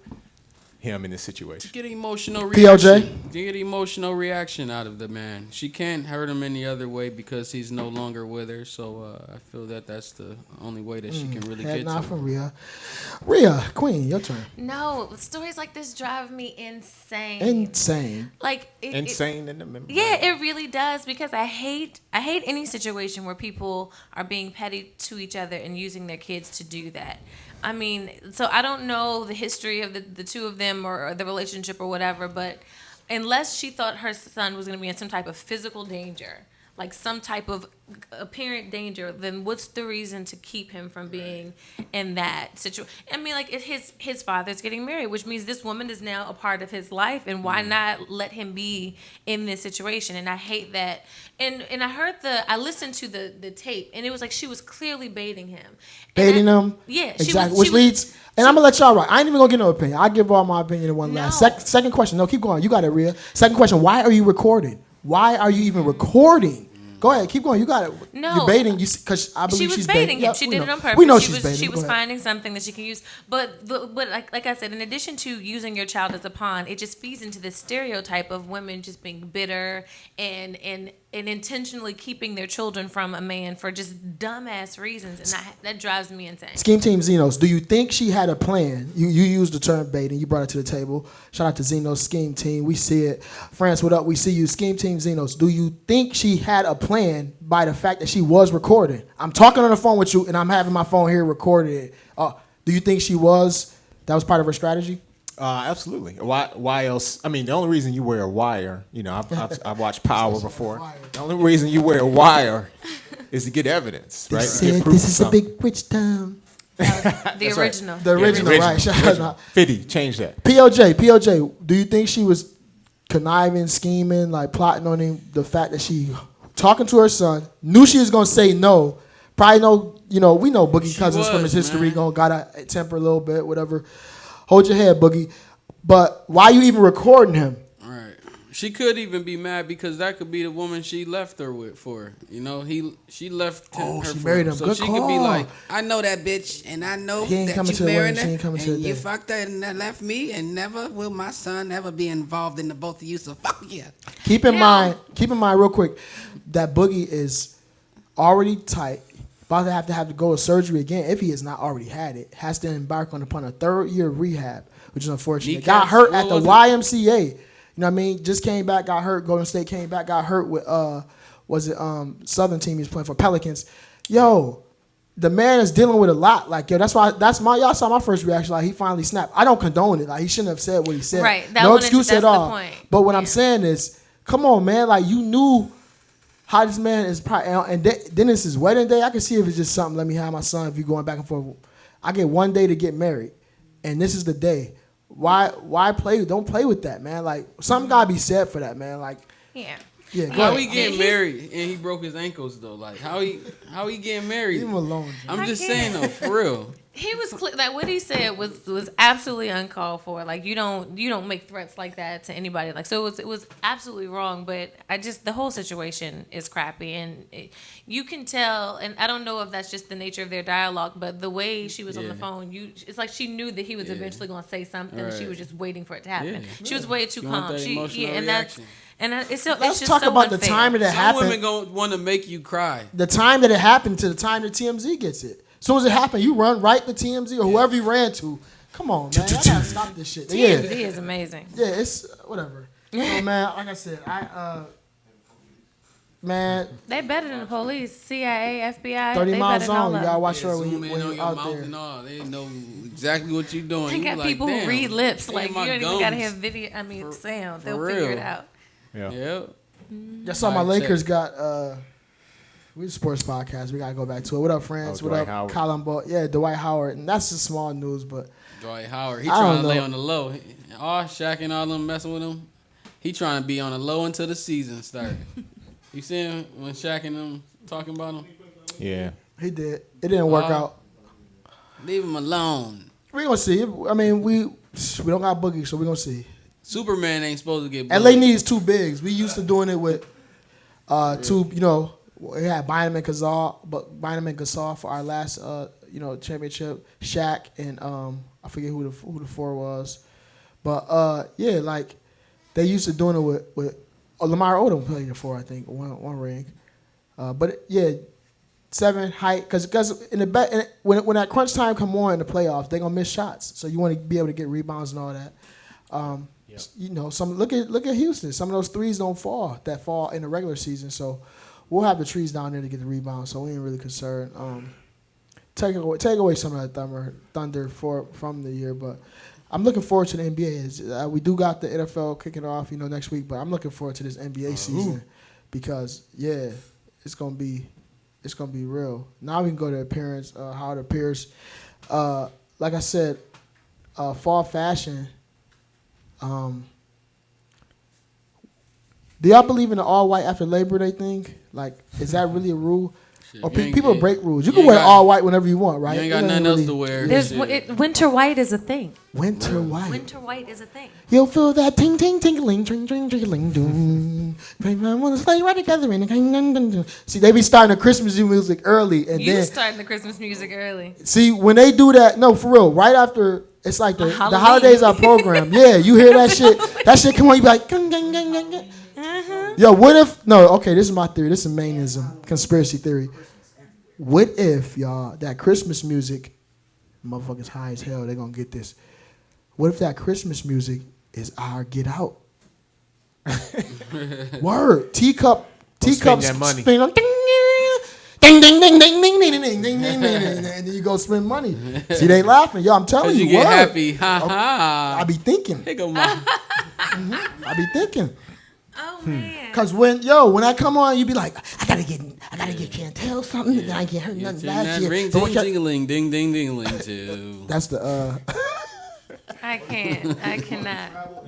him in this situation.
Get an emotional reaction.
PLJ?
Get an emotional reaction out of the man. She can't hurt him any other way because he's no longer with her. So I feel that that's the only way that she can really get to him.
From Rhea. Rhea, Queen, your turn.
No, stories like this drive me insane.
Insane.
Like
Insane in the memory.
Yeah, it really does, because I hate any situation where people are being petty to each other and using their kids to do that. I mean, so I don't know the history of the two of them or the relationship or whatever, but unless she thought her son was going to be in some type of physical danger, like some type of apparent danger, then what's the reason to keep him from being in that situation? I mean, like, his father's getting married, which means this woman is now a part of his life, and why not let him be in this situation? And I hate that. And I listened to the tape, and it was like she was clearly baiting him.
Baiting him?
Yeah.
Exactly. Which leads, and I'm going to let y'all rock. I ain't even going to get no opinion. I'll give all my opinion in one last. Second question. No, keep going. You got it, Rhea. Second question. Why are you recording? Why are you even recording? Go ahead, keep going. You got it.
No,
you're baiting. Because I believe she's
baiting him.
Yeah,
she did it on purpose.
We know
she's
baiting.
She was finding something that she can use. But like I said, in addition to using your child as a pawn, it just feeds into this stereotype of women just being bitter and intentionally keeping their children from a man for just dumbass reasons, and that drives me insane.
Scheme Team Xenos, do you think she had a plan? You used the term baiting. You brought it to the table. Shout out to Xenos Scheme Team. We see it. France, what up? We see you. Scheme Team Xenos, do you think she had a plan by the fact that she was recording? I'm talking on the phone with you, and I'm having my phone here recorded. Do you think that was part of her strategy?
Absolutely. Why else? I mean, the only reason you wear a wire, I've watched Power before. The only reason you wear a wire is to get evidence, right?
Said this is a big witch town.
The original.
The original, right?
Original. 50, change that.
PLJ, do you think she was conniving, scheming, like plotting on him? The fact that she talking to her son, knew she was gonna say no. Probably know, we know Boogie Cousins from his history, gotta temper a little bit, whatever. Hold your head, Boogie. But why you even recording him?
Right. She could even be mad because that could be the woman she left her with for. She left her
she
for
married him.
So
Good
she
call.
could be like, I know that bitch, and I know that you married her, and you fucked her and left me, and never will my son ever be involved in the both of you. So fuck yeah.
Keep in mind real quick, that Boogie is already tight. About to have to go to surgery again if he has not already had it. Has to embark upon a 3rd year rehab, which is unfortunate. Got hurt at the YMCA. You know what I mean? Just came back, got hurt. Golden State came back, got hurt with Southern team he was playing for, Pelicans. Yo, the man is dealing with a lot. Like, yo, y'all saw my first reaction. Like, he finally snapped. I don't condone it. Like, he shouldn't have said what he said.
Right.
No excuse at all.
The point.
But what I'm saying is, come on, man. Like, you knew how this man is probably, and then it's his wedding day. I can see if it's just something. Let me have my son. If you're going back and forth, I get one day to get married, and this is the day. Why play? Don't play with that, man. Like, something gotta be said for that, man. Like,
yeah.
How he getting married and he broke his ankles though? Like, how he getting married?
Leave him alone.
I'm just saying though, for real.
He was like, what he said was absolutely uncalled for. Like, you don't make threats like that to anybody. Like, so it was absolutely wrong. But the whole situation is crappy, and you can tell. And I don't know if that's just the nature of their dialogue, but the way she was on the phone, it's like she knew that he was eventually going to say something. Right. She was just waiting for it to happen. Yeah. She was way too calm.
Let's talk about the time that it happened.
Some women gonna want to make you cry.
The time that it happened to the time that TMZ gets it. As soon as it happened, you run right to TMZ or whoever you ran to. Come on, man. I gotta stop this shit.
TMZ is amazing.
Yeah, it's whatever. Man, like I said, man.
They better than the police, CIA, FBI.
30 miles on. You gotta watch her when
you're
out
there. And all. They know exactly what you're doing.
They got people who read lips. Like, you don't even gotta have video. I mean, sound. They'll figure it out.
Yeah.
Yep.
I saw my Lakers got. We're a sports podcast. We gotta go back to it. What up, friends? What up, Colin Ball? Yeah, Dwight Howard. And that's just small news, but
Dwight Howard, he trying to lay on the low. Shaq and all them messing with him. He trying to be on the low until the season started. You see him when Shaq and them talking about him?
Yeah,
he did. It didn't work out.
Leave him alone.
We gonna see. I mean, we don't got Boogie, so we gonna see.
Superman ain't supposed to get
LA
bullied.
needs two bigs. We used to doing it with two. We had Bynum and Gasol for our last championship. Shaq and I forget who the four was, but like they used to doing it with Lamar Odom played the four, I think, one ring. But 7 height, because in the back when that crunch time come on in the playoffs, they gonna miss shots. So you want to be able to get rebounds and all that. Some look at Houston. Some of those threes don't fall in the regular season. So we'll have the trees down there to get the rebounds. So we ain't really concerned. Take away some of that thunder from the year, but I'm looking forward to the NBA. We do got the NFL kicking off, next week, but I'm looking forward to this NBA season because it's gonna be real. Now we can go to appearance, how it appears. Like I said, fall fashion. Do y'all believe in the all white after Labor Day thing? Like, is that really a rule? Or people break rules. You can wear all white whenever you want, right?
You ain't got nothing else to wear.
Winter white is a thing.
Winter white.
Winter white is a thing.
You'll feel that ting ting tingling, ting ting tingling, doom. I want to stay right together. See, they be starting the Christmas music early, and
You
then
starting the Christmas music early.
see when they do that. No, for real. Right after it's like the holidays are programmed. Yeah, you hear that shit. That shit come on. You be like, gang, gang, gang, gang, gang. Yo, what if? No, okay. This is my theory. This is mainism, conspiracy theory. What if y'all that Christmas music, motherfuckers high as hell? They gonna get this. What if that Christmas music is our Get Out? Word. Teacups
that money.
spin on ding ding ding ding ding ding ding ding ding ding and then you go spend money. See, they laughing. Yo, I'm telling you,
You get
word.
happy. Ha ha.
I be thinking.
Here go my.
I be thinking.
Oh man.
Cause when I come on, you be like, I gotta get Chantel something, and I get her nothing last year.
Ring
So
ting tingling, ding ding dingling too.
that's the
I cannot.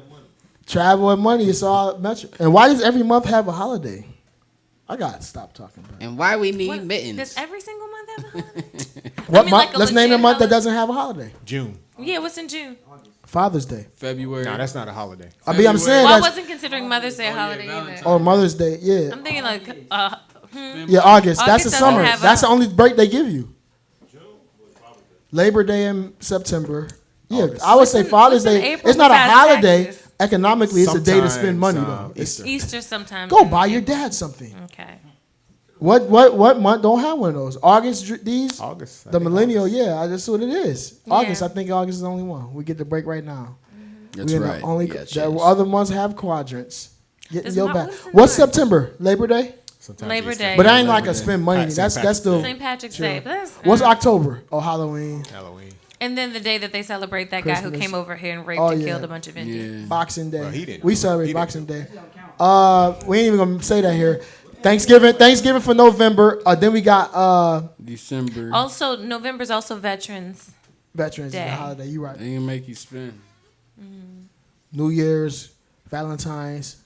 travel and money. It's all metric. And why does every month have a holiday? I gotta stop talking about it.
And why we need mittens?
Does every single month have a holiday?
What
mean,
month?
like a
Let's name a
legit
month that
holiday?
doesn't have a holiday.
June.
Yeah, what's in June?
Father's Day.
February.
No, that's not a holiday.
I'm saying
Well, I
that's
wasn't considering Mother's Day a holiday either.
or Mother's Day. Yeah,
I'm thinking like
yeah. August. That's the
doesn't
summer.
have a-
That's the only break they give you. Labor Day in September. Yeah, I would say
What's in-
Father's
what's in
Day.
April
It's not a
besides
holiday.
taxes?
Economically, it's a day to spend money though.
Sometimes,
It's,
Easter sometimes.
go buy your dad something.
Okay.
What month don't have one of those? August. These
August. I
the
think
millennial. Yeah, that's what it is.
Yeah.
August. I think August is the only one. We get the break right now.
That's
We're
right.
the only
Yes,
the
yes.
other months have quadrants. Getting
Does
your
Mar-
back.
what's in
What's
March?
September? Labor Day.
Sometimes
Labor
Easter.
Day.
But I ain't
Labor
like a
Day.
spend money.
St.
That's
Patrick's
still.
St. Patrick's Day. But that's,
What's October? Oh, Halloween,
Halloween.
And then the day that they celebrate that guy who
Christmas.
came over here and raped
Oh,
and
yeah.
killed a bunch of Indians.
Yeah.
Boxing Day.
Well, he didn't.
We celebrate
He didn't.
Boxing Day. We ain't even gonna say that here. Thanksgiving for November. Then we got
December.
Also, November's also Veterans.
Veterans
Day.
Day holiday. You right.
They can make you spend.
New Year's, Valentine's.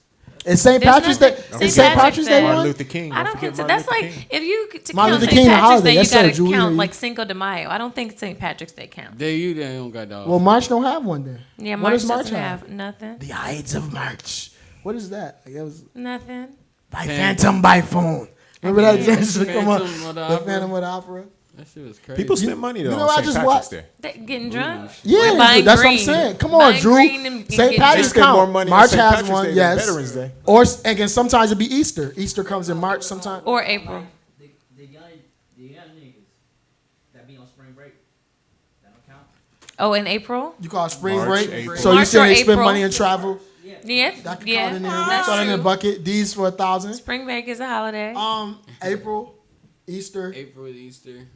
It's St.
There's
Patrick's Day.
nothing-
Is
St.
St. Patrick's Day
Day.
Martin
one?
Luther King.
I
Don't
don't
forget
consider
Martin
that's
Luther
like
King.
if you to
Martin
count
Luther
St.
King, a
Patrick's
holiday.
Day, you
Yes, sir,
gotta
Julie.
count like Cinco de Mayo. I don't think St. Patrick's Day counts.
They don't got dog.
Well, March don't have one then.
Yeah,
What
March
does March
doesn't
have?
have nothing.
The Ides of March. What is that? Like, it was
Nothing.
by Phantom by phone. Remember that? James? Come on.
Phantom of the
The
Opera.
Phantom of the Opera.
That shit was crazy.
People spend money though
you know,
on
I
St.
just
Patrick's
watched-
Day.
They getting drunk.
Yeah,
Buying
that's what I'm
green.
saying. Come on,
Buying
Drew.
green and
St.
getting
Patrick's
drunk.
They spend more
count.
money on
March
St.
has
Patrick's
one,
Day than
yes.
Veterans Day.
Or again, sometimes it be Easter. Easter comes in March sometimes.
Or April.
The young niggas that be on spring break, that don't count.
Oh, in April?
You call it spring
March,
break.
April.
So you
March
saying
or
they spend
April.
money and travel?
Yeah.
That could
Yeah.
count in there.
That's
Throw it in the
true.
bucket. D's for 1,000.
Spring break is a holiday.
April, Easter,
April with Easter.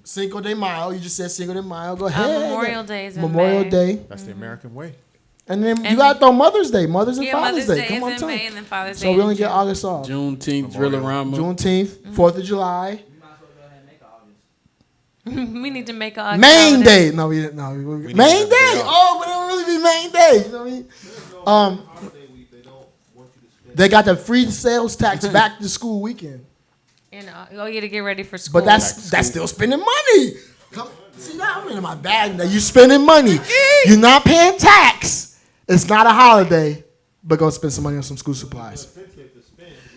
Cinco de Mayo. You just said Cinco de Mayo. Go ahead.
Memorial Day is in
Memorial
May.
Day.
That's the American way.
And then you
And-
got to throw Mother's Day. Mother's and
Yeah,
Father's
Mother's
Day.
Day
Come on,
is
tell
in
me.
May and then Father's Day.
So we only
in
get
June.
August off.
Juneteenth,
Memorial.
Drillarama.
Juneteenth, 4th of July.
You might as well go ahead and make August.
We need to make a
Main
holiday.
Day. No, we didn't. No,
need
main
another day
day.
off.
Oh, but it don't really be main day. You know what I mean?
Holiday week, they don't want you to spend.
They got the free sales tax back to school weekend.
You know, oh yeah, to get ready for school.
But that's still spending money. Come, see now I'm in my bag. Now you spending money. You're not paying tax. It's not a holiday, but go spend some money on some school supplies.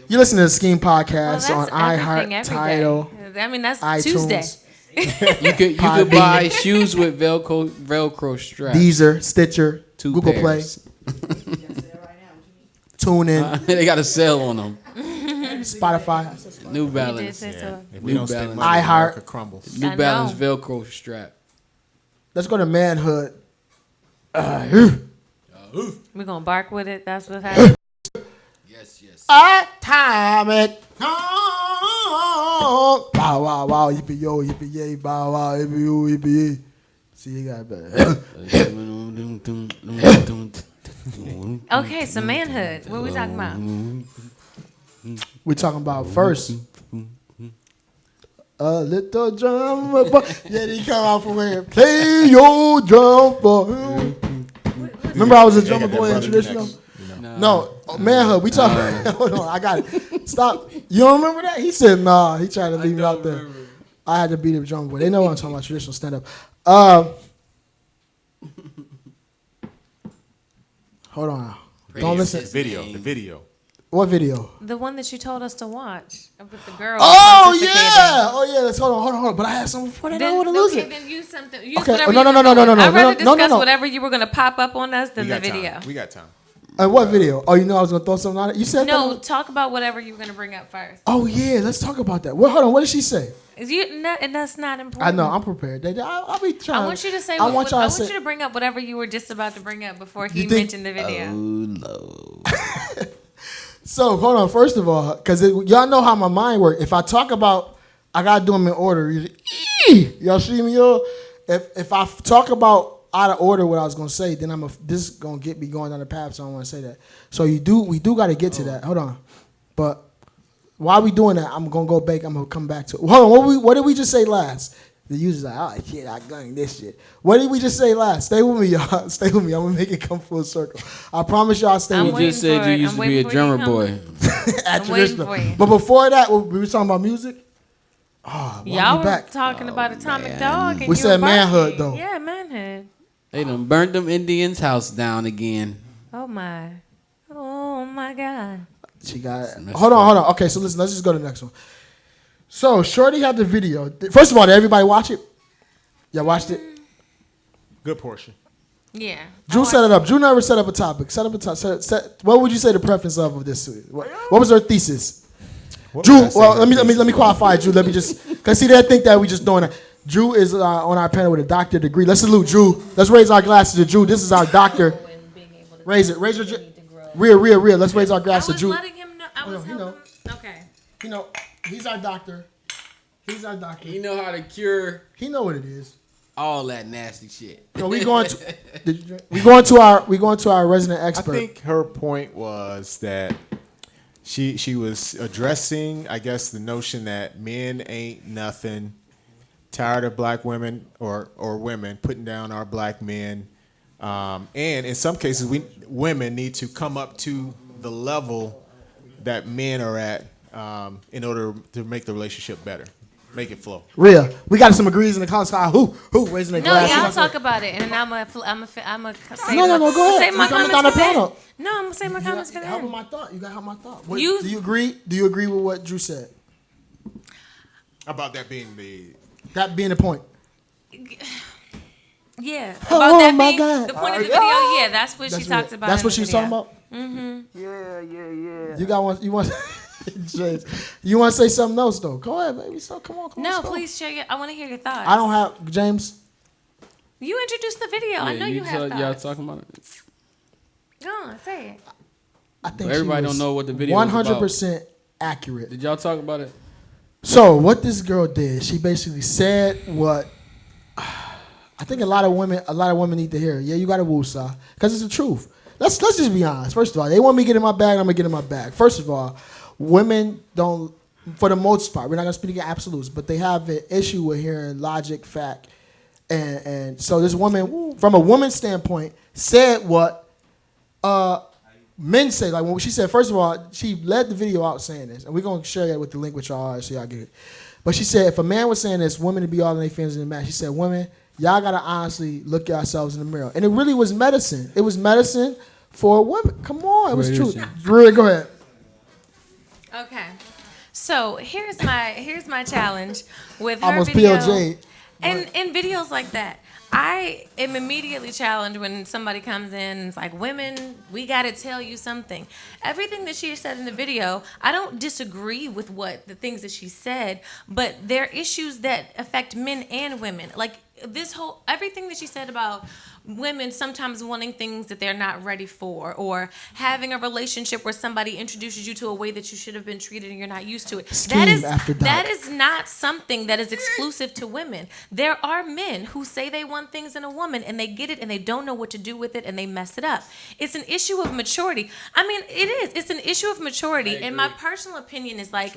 You listen to the Scheme podcast on iHeart, Tidal,
I mean, that's
iTunes,
Tuesday.
You could buy shoes with Velcro straps.
Deezer, Stitcher,
2
Google
pairs.
Play, TuneIn,
They got a sale on them.
Spotify,
New
You did
Balance.
say so.
If we
New
don't spend
Balance.
money,
iHeart.
America crumbles.
New
I
Balance
know.
Velcro strap.
Let's go to manhood.
We're gonna bark with it. That's what happened.
Yes, yes.
Time it. Bow wow wow yippee yo yippee yay bow wow yippee yo yippee yay. See you got better.
Okay, so manhood. What are we talking about?
We're talking about first. A little drummer boy. Yeah, he come out from where? Play your drum for him. Remember I was a drummer boy in traditional? No, manhood. We talking. Hold on, I got it. Stop. You don't remember that? He said, nah. He tried to leave it out there. I had to beat the drummer boy. They know what I'm talking about, traditional stand-up. Hold on. Don't listen.
The video.
What video?
The one that you told us to watch with the girl.
Oh yeah! Oh yeah! Let's hold on. But I had something before that. I
Then,
want to lose
okay,
it.
then use something. Use
Okay,
whatever
no,
you
no,
were
no, no,
doing.
no,
I'd rather
no, no,
discuss
no.
whatever you were gonna pop up on us than
We
the
got
video.
time. We got time.
What video? Oh, you know I was gonna throw something on it. You said
No,
that?
talk about whatever you were gonna bring up first.
Oh yeah, let's talk about that. Well, hold on. What did she say?
And that's not important.
I know. I'm prepared. I'll be trying.
I want you to say.
I want y'all to
I
say.
want you to bring up whatever you were just about to bring up before he
You think-
mentioned the video.
Oh, no.
So hold on. First of all, because y'all know how my mind works. If I talk about, I gotta do them in order. Y'all see me, yo? If I talk about out of order what I was gonna say, then this is gonna get me going down the path. So I don't want to say that. So we do got to get to that. Hold on. But while we doing that, I'm gonna go back. I'm gonna come back to it. Hold on. What did we just say last? The user's like, oh shit, I gang this shit. What did we just say last? Stay with me, y'all. Stay with me. I'm gonna make it come full circle. I promise y'all, stay
I'm
with me.
You just said
waiting
you
for
used
it.
to be a
I'm waiting
drummer
for you
boy.
At
I'm waiting
traditional.
for you.
But before that, we were talking about music. Oh,
Y'all
we
were
back.
talking about Atomic Dog. And
We
you
said
were barking.
manhood, though.
Yeah, manhood.
They done burnt them Indians' house down again.
Oh my. Oh my God.
She got it.
messed
Hold on. Okay, so listen, let's just go to the next one. So Shorty had the video. First of all, did everybody watch it? Y'all watched it?
Good portion.
Yeah.
Drew set it up. Drew never set up a topic. Set up a topic. What would you say the preference of this? What was her thesis? Drew. Well, let me qualify Drew. Let me just because see they think that we just doing it. Drew is on our panel with a doctorate degree. Let's salute Drew. Let's raise our glasses to Drew. This is our doctor. Raise it. Raise your real. Let's raise our
I
glasses to
was
Drew.
letting him know. I was
you
helping
know.
him. Okay.
You know, he's our doctor. He's our doctor.
You know how to cure
He know what it is.
all that nasty shit.
So we going to did you drink? we going to our resident
I
expert.
think her point was that she was addressing, I guess, the notion that men ain't nothing. Tired of black women or women putting down our black men, and in some cases, women need to come up to the level that men are at in order to make the relationship better, make it flow.
Rhea, we got some agrees in the comments. Who raising their
No,
glass?
y'all talk about it, and I'm a say
No, go ahead.
Say my
You coming
comments
down the
for that.
panel.
No, I'm gonna say my comments for
Help with
that.
my thought. You got to help my thought.
You-
Do you agree? Do you agree with what Drew said?
About that being the
That being the point.
Yeah.
Oh,
About that
my
being
God.
the point of the video. Yeah, that's what she
That's
talks
it.
about.
That's
in
what
the
she was
video.
talking about. Yeah. You got one. You want? James, you want to say something else though? Go ahead, baby. So come on.
No,
let's go.
please share your. I want to hear your thoughts.
I don't have James.
You introduced the video. I know you have
Y'all
thoughts.
talking about it.
Go on, say it.
I think
Everybody
she was
don't know what the video was about.
100% accurate.
Did y'all talk about it?
So what this girl did, she basically said what I think a lot of women need to hear. Yeah, you got to woosah because it's the truth. Let's just be honest. First of all, they want me to get in my bag. I'm gonna get in my bag. First of all, women don't, for the most part, we're not gonna speak in absolutes, but they have an issue with hearing logic, fact, and so this woman, from a woman's standpoint, said what men say. Like when she said, first of all, she led the video out saying this, and we're gonna share that with the link with y'all so y'all get it. But she said if a man was saying this, women to be all in their feelings in the match. She said women y'all gotta honestly look at yourselves in the mirror. And it really was medicine. It was medicine for women. Come on, it was true. Drew, go ahead.
Okay. So here's my challenge with her
Almost
video.
PLJ.
And in videos like that, I am immediately challenged when somebody comes in and it's like, women, we got to tell you something. Everything that she said in the video, I don't disagree with the things that she said, but there are issues that affect men and women. Like everything that she said about women sometimes wanting things that they're not ready for, or having a relationship where somebody introduces you to a way that you should have been treated and you're not used to it. That is not something that is exclusive to women. There are men who say they want things in a woman and they get it and they don't know what to do with it and they mess it up. It's an issue of maturity. I mean, it is. It's an issue of maturity. And my personal opinion is like,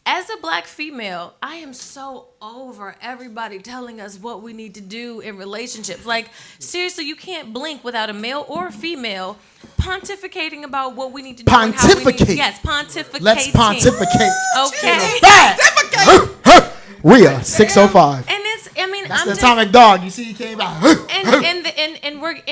as a black female, I am so over everybody telling us what we need to do in relationships. Like, seriously, you can't blink without a male or a female pontificating about what we need to do.
Pontificate.
Yes, pontificating.
Let's pontificate.
Okay.
Pontificate. Rhea, 605.
And it's, I mean,
That's
I'm
the
just,
atomic dog. You see, he came out.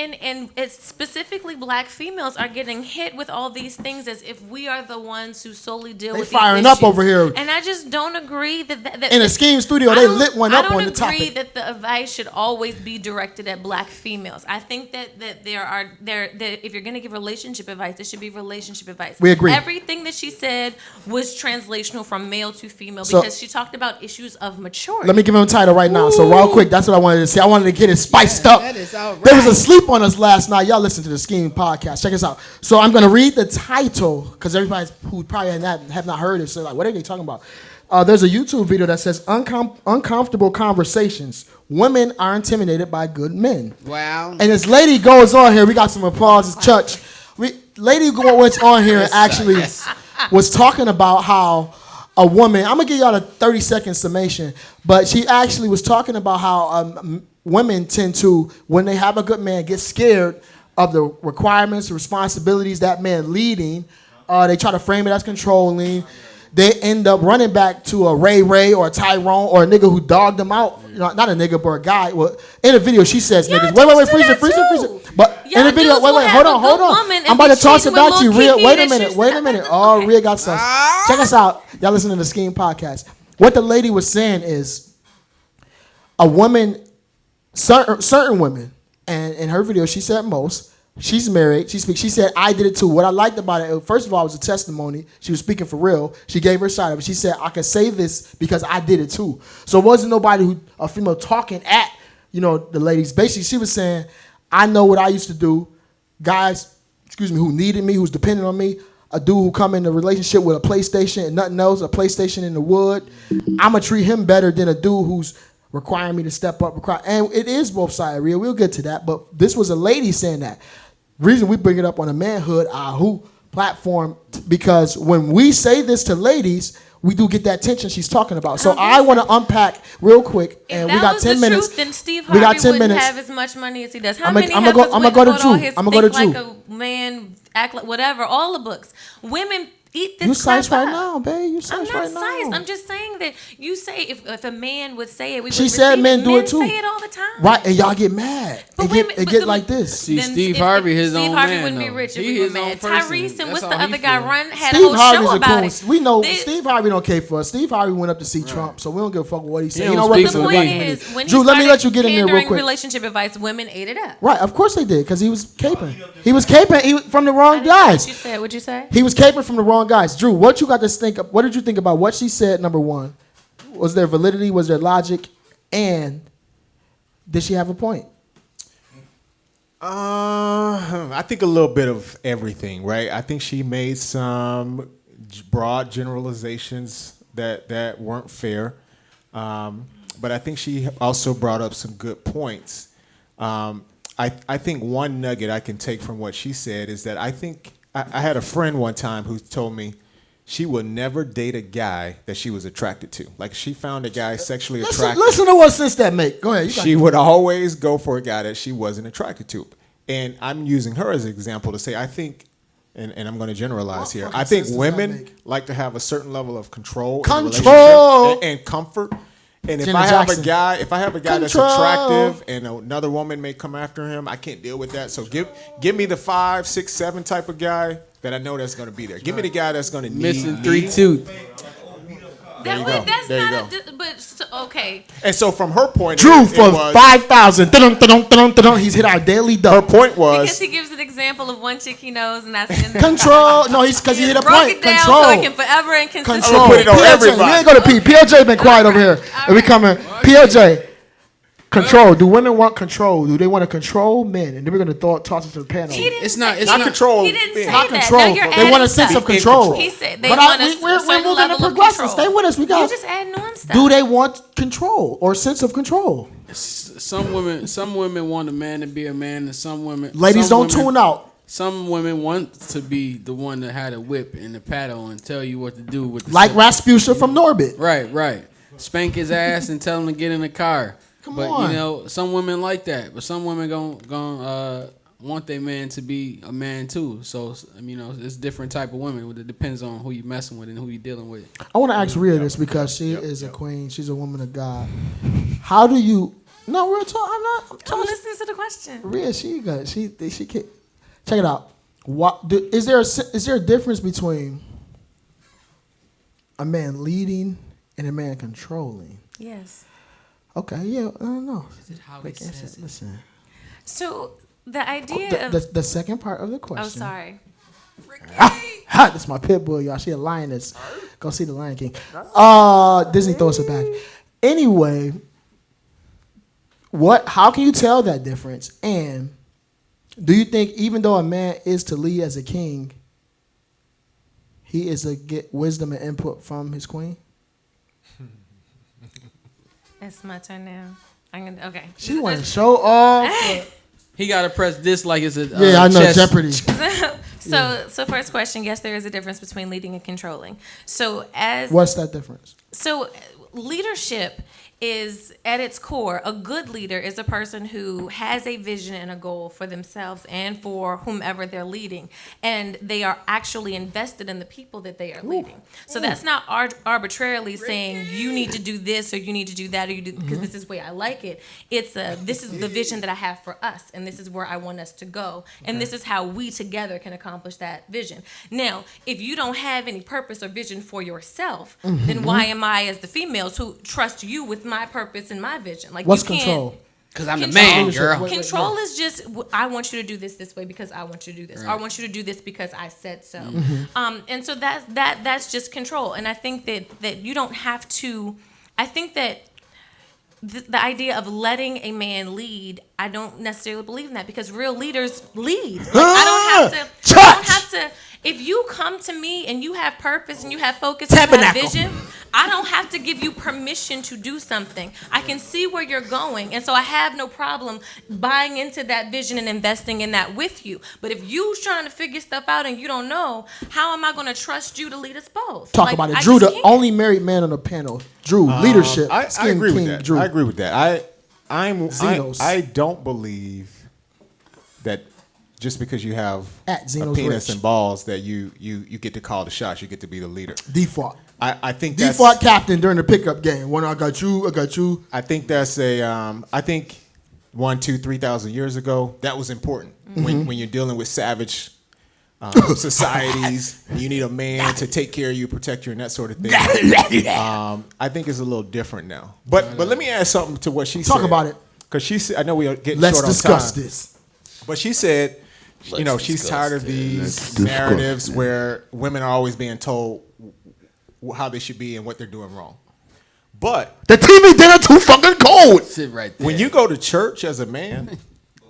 and it's specifically black females are getting hit with all these things as if we are the ones who solely deal with these issues.
They firing up over here.
And I just don't agree that
in a SKEAM studio, they lit one up on the topic.
I don't agree that the advice should always be directed at black females. I think that if you're going to give relationship advice, it should be relationship advice.
We agree.
Everything that she said was translational from male to female because she talked about issues of maturity.
Let me give him a title right now. So real quick, that's what I wanted to say. I wanted to get it spiced up.
That is all right.
There was a sleep on us last night. Y'all listen to the SKEAM podcast. Check us out. So I'm going to read the title because everybody who probably have not heard it, so like, what are they talking about? There's a YouTube video that says uncomfortable conversations. Women are intimidated by good men.
Wow.
And this lady goes on here. We got some applause. Church. Lady goes on here and actually was talking about how a woman, I'm going to give y'all a 30-second summation, but she actually was talking about how women tend to, when they have a good man, get scared of the requirements, the responsibilities that man leading. They try to frame it as controlling. They end up running back to a Ray or a Tyrone or a nigga who dogged them out. You know, not a nigga, but a guy. Well, in the video, she says niggas. Wait, freeze it. But in the video, wait, hold on. I'm about to toss it back to you. Rhea, wait a minute. Oh, Rhea got sus. Check us out. Y'all listen to the SKEAM podcast. What the lady was saying is a woman, certain women, and in her video, she said most, she's married. She said, I did it too. What I liked about it, first of all, it was a testimony. She was speaking for real. She gave her side of it. She said, I can say this because I did it too. So it wasn't nobody a female talking at, the ladies. Basically, she was saying, I know what I used to do. Guys, who needed me, who's dependent on me. A dude who come in a relationship with a PlayStation and nothing else, a PlayStation in the wood. I'm going to treat him better than a dude who's requiring me to step up. And it is both sides, Rhea. We'll get to that. But this was a lady saying that. Reason we bring it up on a manhood platform, because when we say this to ladies, we do get that tension she's talking about. So I want to unpack real quick, and we got 10 minutes.
Then Steve Harvey wouldn't have as much money as he does. How many
I'm gonna go to Drew. I'm gonna go to Drew.
Like a man, act like whatever. All the books. Women eat this.
You size
crap
right
up.
now, babe. You size right now.
I'm not sized. I'm just saying that you say if a man would say it, we would.
She said men do it too.
Men say it all the time.
Right, and y'all get mad. It get like this.
See, Steve Harvey, his own man.
Steve Harvey wouldn't be rich if we were mad. Tyrese and what's the other guy had a
Steve
whole
Harvey's
show about it.
We know Steve Harvey don't care for us. Steve Harvey went up to see Trump, so we don't give a fuck what he said.
The
point is, when
Drew, let me let you get in there real quick.
Relationship advice, women ate it up.
Right, of course they did, because he was caping. He was caping from the wrong guys.
What'd you say?
He was caping from the wrong guys. Drew, what did you think about what she said, number one? Was there validity? Was there logic? And did she have a point?
I think a little bit of everything, right? I think she made some broad generalizations that weren't fair. But I think she also brought up some good points. I think one nugget I can take from what she said is that I think I had a friend one time who told me she would never date a guy that she was attracted to. Like, she found a guy sexually attractive.
Listen to what sense that make. Go ahead.
She would always go for a guy that she wasn't attracted to. And I'm using her as an example to say, I think, and I'm going to generalize here, I think women like to have a certain level of control. In a relationship and comfort. And if
Janet
I have
Jackson.
a guy, that's
Control.
attractive and another woman may come after him, I can't deal with that. So give me the 5, 6, 7 type of guy that I know that's going to be there. Give me the guy that's going to need
Missing
me.
3 tooth.
There you go.
That's
There you
not
go.
okay.
And so from her point,
Drew
it
for
was,
5,000. He's hit our daily
her
double.
point
Because
was
he gives an example of one chick he knows, and that's in
Control. No, he's because he hit a
broke
point.
it down
Control.
so it can forever and consistently.
Control.
I'm gonna put it on
PLJ,
everybody.
we ain't gonna P. PLJ been quiet over here.
All
And we
right.
coming. PLJ. Control. Do women want control? Do they want to control men? And then we're gonna toss it to the panel.
He didn't
It's not-
say-
it's
not
not-
control.
He didn't say
Not
that.
control.
Now you're
They want a
adding
sense
stuff.
of control.
He said they
But
want
we're
certain
moving
level
to
of
progressive.
control.
Stay with us. We
You
got.
just adding on stuff.
Do they want control or sense of control?
Some women want a man to be a man, and some women.
Ladies,
some
don't
women-
tune out.
Some women want to be the one that had a whip and the paddle and tell you what to do with the
Like
sex.
Rasputia from Norbit.
Right. Spank his ass and tell him to get in the car.
Come
but
on.
you know, some women like that. But some women gon' want their man to be a man too. So you know, it's different type of women. It depends on who you messing with and who you dealing with.
I want to ask Rhea this because she is a queen. She's a woman of God. How do you? No, real talk. I'm not. I'm
I'm
talking.
listening to the question.
Rhea, she got. She can. Check it out. Is there a difference between a man leading and a man controlling?
Yes.
Okay. Yeah. I don't know.
Is it how he
Quick
says
answer.
it?
Listen.
So the idea of
The second part of the question.
oh, sorry.
That's my pit bull, y'all. She a lioness. Go see the Lion King. Disney throws it back. Anyway, how can you tell that difference? And do you think even though a man is to lead as a king, he is to get wisdom and input from his queen?
It's my turn now. Okay.
She want to show off.
He gotta press this like it's a
Yeah, I know,
chess.
Jeopardy.
So first question, yes, there is a difference between leading and controlling. So
What's that difference?
So leadership is at its core, a good leader is a person who has a vision and a goal for themselves and for whomever they're leading, and they are actually invested in the people that they are leading. So that's not arbitrarily saying you need to do this or you need to do that or you do because this is the way I like it. It's this is the vision that I have for us, and this is where I want us to go, and this is how we together can accomplish that vision. Now, if you don't have any purpose or vision for yourself, then why am I, as the female, to trust you with my purpose and my vision? Like,
What's
you can't,
control?
Cause I'm the
Control.
man, girl.
Wait,
Control is just I want you to do this way because I want you to do this. Or I want you to do this because I said so. And so that's just control. And I think that you don't have to. I think that the idea of letting a man lead, I don't necessarily believe in that because real leaders lead. Like, I don't have to. If you come to me and you have purpose and you have focus and you have vision, I don't have to give you permission to do something. I can see where you're going, and so I have no problem buying into that vision and investing in that with you. But if you're trying to figure stuff out and you don't know, how am I going to trust you to lead us both?
Talk
Like,
about it.
I
Drew,
just
the
can't.
only married man on the panel. Drew, leadership.
I
Skin
agree with
King
that.
Drew.
I agree with that.
Xenos.
I don't believe that just because you have
At
a
Xenos
penis
Rich.
and balls that you get to call the shots. You get to be the leader.
Default.
I think that's,
Default captain during the pickup game. When I got you.
I think that's I think 1, 2, 3,000 years ago that was important when you're dealing with savage societies. You need a man to take care of you, protect you, and that sort of thing. I think it's a little different now. But let me add something to what she said.
Talk about it.
Because she said, I know we are getting
Let's
short on
discuss
time.
this.
But she said, she's tired of these narratives where women are always being told how they should be and what they're doing wrong. But
The TV dinner too fucking cold.
Sit right there.
when you go to church as a man,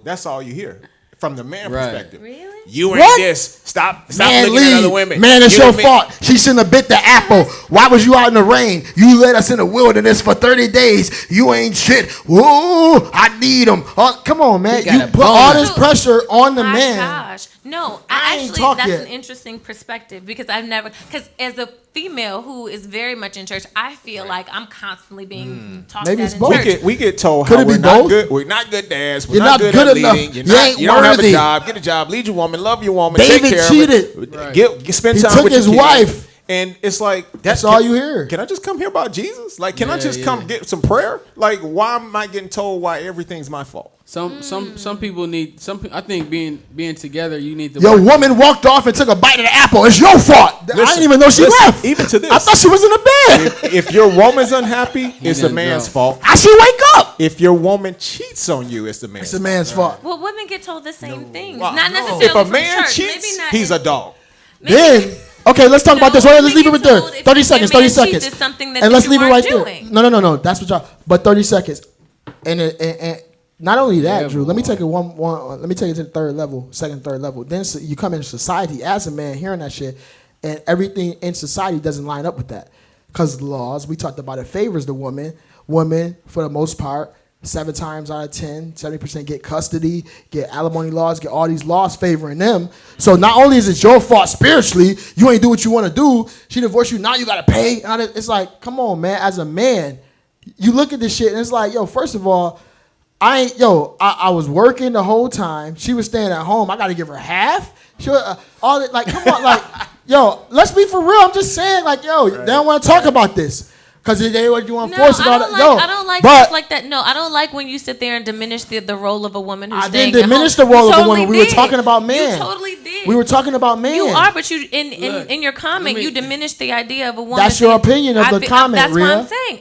that's all you hear from the man
Right.
perspective.
Really?
You ain't
What?
this. Stop
Man,
looking at other
lead.
women.
Man, it's
You
your
and me-
fault. She shouldn't have bit the apple. Why was you out in the rain? You led us in the wilderness for 30 days. You ain't shit. Whoa, I need him. Come on, man.
He got
You
a
put all
boner.
this pressure on the
My
man.
gosh. No,
I ain't
actually,
talk
that's
yet.
an interesting perspective because because as a female who is very much in church, I feel like I'm constantly being talked
Maybe
at
it's
in
both.
church.
We get told
Could
how
it be
we're not
both?
good. We're not good dads. We're
You're
not
not
good
good
at
enough.
leading.
You ain't
You don't have
worthy.
a job. Get a job. Lead your woman. Love your woman.
David
take care
cheated.
of it. Spend
He
time
took
with
his
your kid.
wife.
And it's like
That's all you hear.
Can I just come here about Jesus? Like, can I
Yeah,
just
yeah.
come get some prayer? Like, why am I getting told why everything's my fault?
Some people need I think being together, you need to.
Your woman walked off and took a bite of the apple. It's your fault. I didn't even know she left.
Even to this,
I thought she was in the bed.
if your woman's unhappy, it's the
done
man's
drunk.
fault.
I should wake up.
If your woman cheats on you, it's the man's
It's the man's fault.
Well, women get told the same things.
Well,
Not necessarily
If a
from
man
church.
cheats,
Maybe not
he's
in-
a dog.
maybe-
Then okay, let's talk about this.
No,
Let's
women
leave it right
get
there.
told if
30
your
seconds.
man
30
cheats,
seconds.
it's something that
And let's
you
leave it
aren't
right there.
doing.
No. That's what y'all. But 30 seconds. And not only that,
Yeah,
Drew. Let me
boy.
take it one. Let me take it to the third level, third level. Then you come into society as a man, hearing that shit, and everything in society doesn't line up with that. Because laws, we talked about it, favors the woman. Women, for the most part, 7 times out of 10, 70% get custody, get alimony laws, get all these laws favoring them. So not only is it your fault spiritually, you ain't do what you want to do. She divorced you, now you got to pay. And it's like, come on, man. As a man, you look at this shit and it's like, yo, first of all, I was working the whole time. She was staying at home. I got to give her half. She was, all that, like, come on, like, yo, let's be for real. I'm just saying, like, yo, they don't want to talk about this. Because they want to force it on.
I don't like stuff like that. No, I don't like when you sit there and diminish the role of a woman who's
I
staying
didn't
at
diminish
home.
the role
You
of a
totally
woman. We were
did.
talking about men.
You totally did.
We were talking about men.
You are, but you
Look,
in your comment,
let me-
you diminished the idea of a woman.
That's your
saying-
opinion of the comment,
That's
Rhea.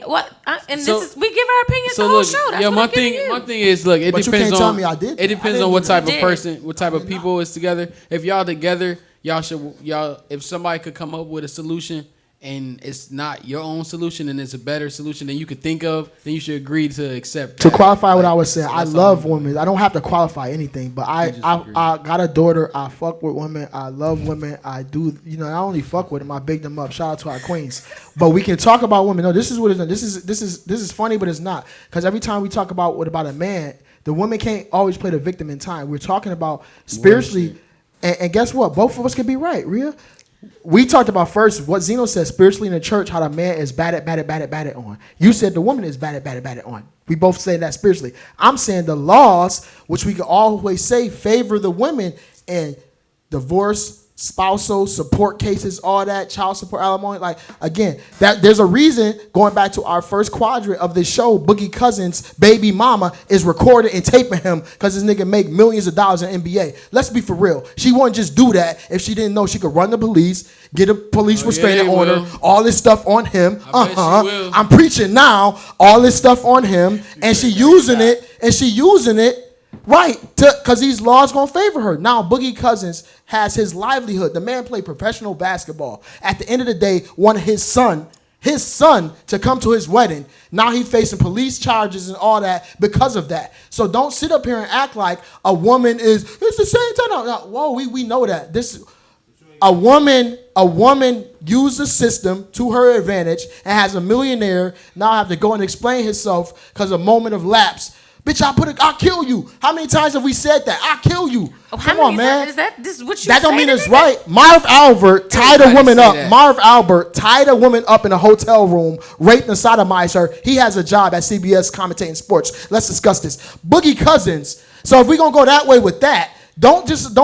what I'm saying.
So-
This is we give our opinions
So
the whole
look,
show. That's
yeah,
what
my
I'm giving
thing,
you.
my thing is, look, it
But you
depends
can't tell
on.
me I did.
It depends
I
on what
didn't
type
do
of
that.
person, what type of people is together. If y'all together, y'all, if somebody could come up with a solution and it's not your own solution and it's a better solution than you could think of, then you should agree to accept.
To
that.
qualify what I was saying, I
that's
love
all.
women. I don't have to qualify anything, but I got a daughter. I fuck with women. I love women. I do. You know, I only fuck with them. I big them up. Shout out to our queens. But we can talk about women. No, this is what it's. This is funny, but it's not. Because every time we talk about a man, the woman can't always play the victim in time. We're talking about spiritually, and guess what? Both of us can be right, Rhea. We talked about first what Zeno said spiritually in the church, how the man is batted on. You said the woman is batted on. We both say that spiritually. I'm saying the laws, which we can always say favor the women in divorce, spousal support cases, all that, child support, alimony. Like, again, that there's a reason, going back to our first quadrant of this show, Boogie Cousins' baby mama is recording and taping him because this nigga make millions of dollars in NBA. Let's be for real. She wouldn't just do that if she didn't know she could run the police, get a police restraining order, all this stuff on him.
I bet she will.
I'm preaching now, all this stuff on him, and she using it, right, because these laws gonna favor her. Now, Boogie Cousins has his livelihood. The man played professional basketball. At the end of the day, wanted his son to come to his wedding. Now he facing police charges and all that because of that. So don't sit up here and act like a woman is, it's the same time. No, whoa, we know that. A woman used the system to her advantage and has a millionaire now have to go and explain himself because a moment of lapse. Bitch, I'll kill you. How many times have we said that? I'll kill you. Come on, man.
Is that this what you
That don't
say
mean
to
it's
niggas?
right. Marv Albert tied a
Everybody
woman
say
up.
that.
Marv Albert tied a woman up in a hotel room, raped and sodomized her. He has a job at CBS commentating sports. Let's discuss this. Boogie Cousins. So if we're gonna go that way with that, don't just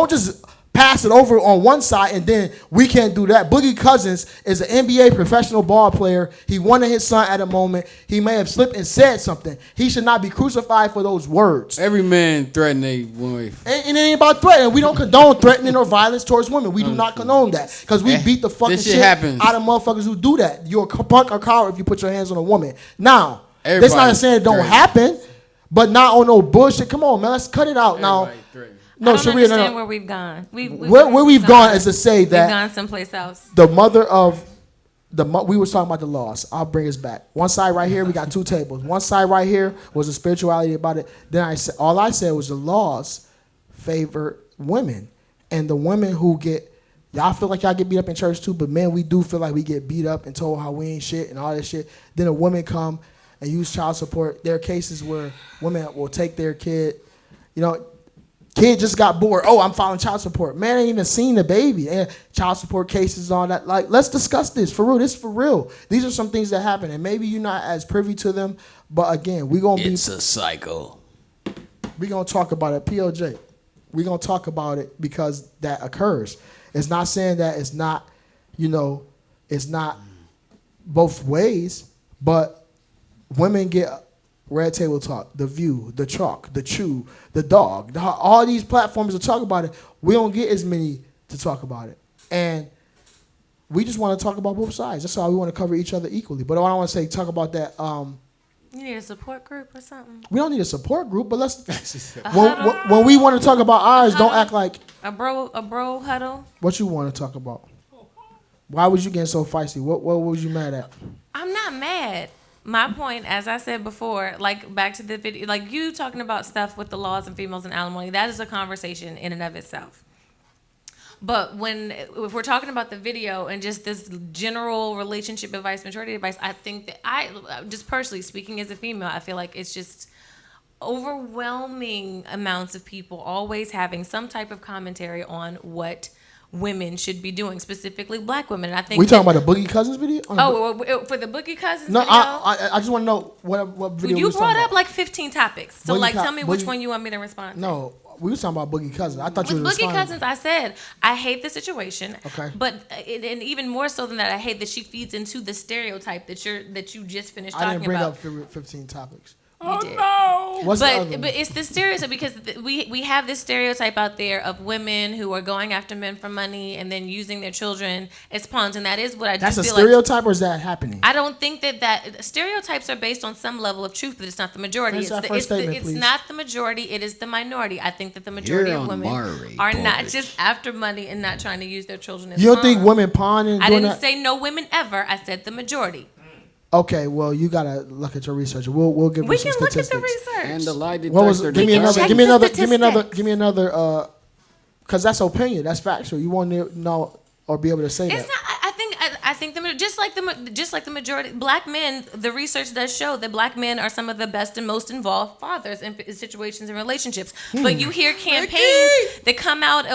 pass it over on one side and then we can't do that. Boogie Cousins is an NBA professional ball player. He wanted his son at a moment. He may have slipped and said something. He should not be crucified for those words.
Every man threaten a woman.
And it ain't about threatening. We don't condone threatening or violence towards women. We do not condone that. Because we beat the fucking
This shit
shit
happens.
out of motherfuckers who do that. You're a punk or coward if you put your hands on a woman. Now, that's
Everybody
not saying it don't
threaten.
happen, but not on no bullshit. Come on, man. Let's cut it out. Now,
Everybody threaten.
no,
I don't
Sharia,
understand
no.
where we've gone.
Where we've gone is to say
we've
that
gone someplace else.
the mother of we was talking about the laws. I'll bring us back. One side right here, we got two tables. One side right here was the spirituality about it. Then all I said was the laws favor women, and the women who y'all feel like y'all get beat up in church too, but man, we do feel like we get beat up and told how we ain't shit and all this shit. Then a woman come and use child support. There are cases where women will take their kid, kid just got bored. Oh, I'm filing child support. Man, ain't even seen the baby. And child support cases, all that. Like, let's discuss this for real. This is for real. These are some things that happen, and maybe you're not as privy to them. But again,
It's a cycle.
we're gonna talk about it. POJ, we're gonna talk about it because that occurs. It's not saying that it's not, it's not both ways, but women get Red Table Talk, The View, The Chalk, The Chew, The Dog, all these platforms to talk about it. We don't get as many to talk about it. And we just want to talk about both sides. That's why we want to cover each other equally. But I don't want to say talk about that.
You need a support group or something?
We don't need a support group, but let's when we want to talk about ours, don't act like
a bro huddle.
What you want to talk about? Why was you getting so feisty? What was you mad at?
I'm not mad. My point, as I said before, like back to the video, like you talking about stuff with the laws and females and alimony, that is a conversation in and of itself. But if we're talking about the video and just this general relationship advice, maturity advice, I think that just personally speaking as a female, I feel like it's just overwhelming amounts of people always having some type of commentary on what women should be doing, specifically black women. And I think
we talking about the Boogie Cousins video?
For the Boogie Cousins
no,
video?
I just want to know what video
you
we
brought up
about.
like 15 topics. So tell me which one you want me to respond to.
No, we were talking about Boogie Cousins. I thought
With
you were
Boogie
responding.
Cousins, I said I hate the situation.
Okay.
But and even more so than that, I hate that she feeds into the stereotype that you just finished talking about.
I didn't bring up 15 topics.
You did.
No.
What's the other one?
But it's the stereotype because we have this stereotype out there of women who are going after men for money and then using their children as pawns, and that is what I
That's
do
a
feel
stereotype, or is that happening?
I don't think that stereotypes are based on some level of truth, but it's not the majority.
Finish that first statement,
it's
please.
not the majority. It is the minority. I think that the majority of women are not just after money and not trying to use their children as
You don't
pawns.
think women pawning?
I
doing
didn't
that?
say no women ever. I said the majority.
Okay, well, you gotta look at your research. We'll give
We
you some
can look at
statistics.
the research.
And the lie detector.
What was? Give me
can
another.
check
Give me
the
another. Give me another.
statistics.
Give me another. Because that's opinion. That's factual. You want to know or be able to say
It's
that.
not. I think just like the majority black men. The research does show that black men are some of the best and most involved fathers in situations and relationships. But you hear campaigns that come out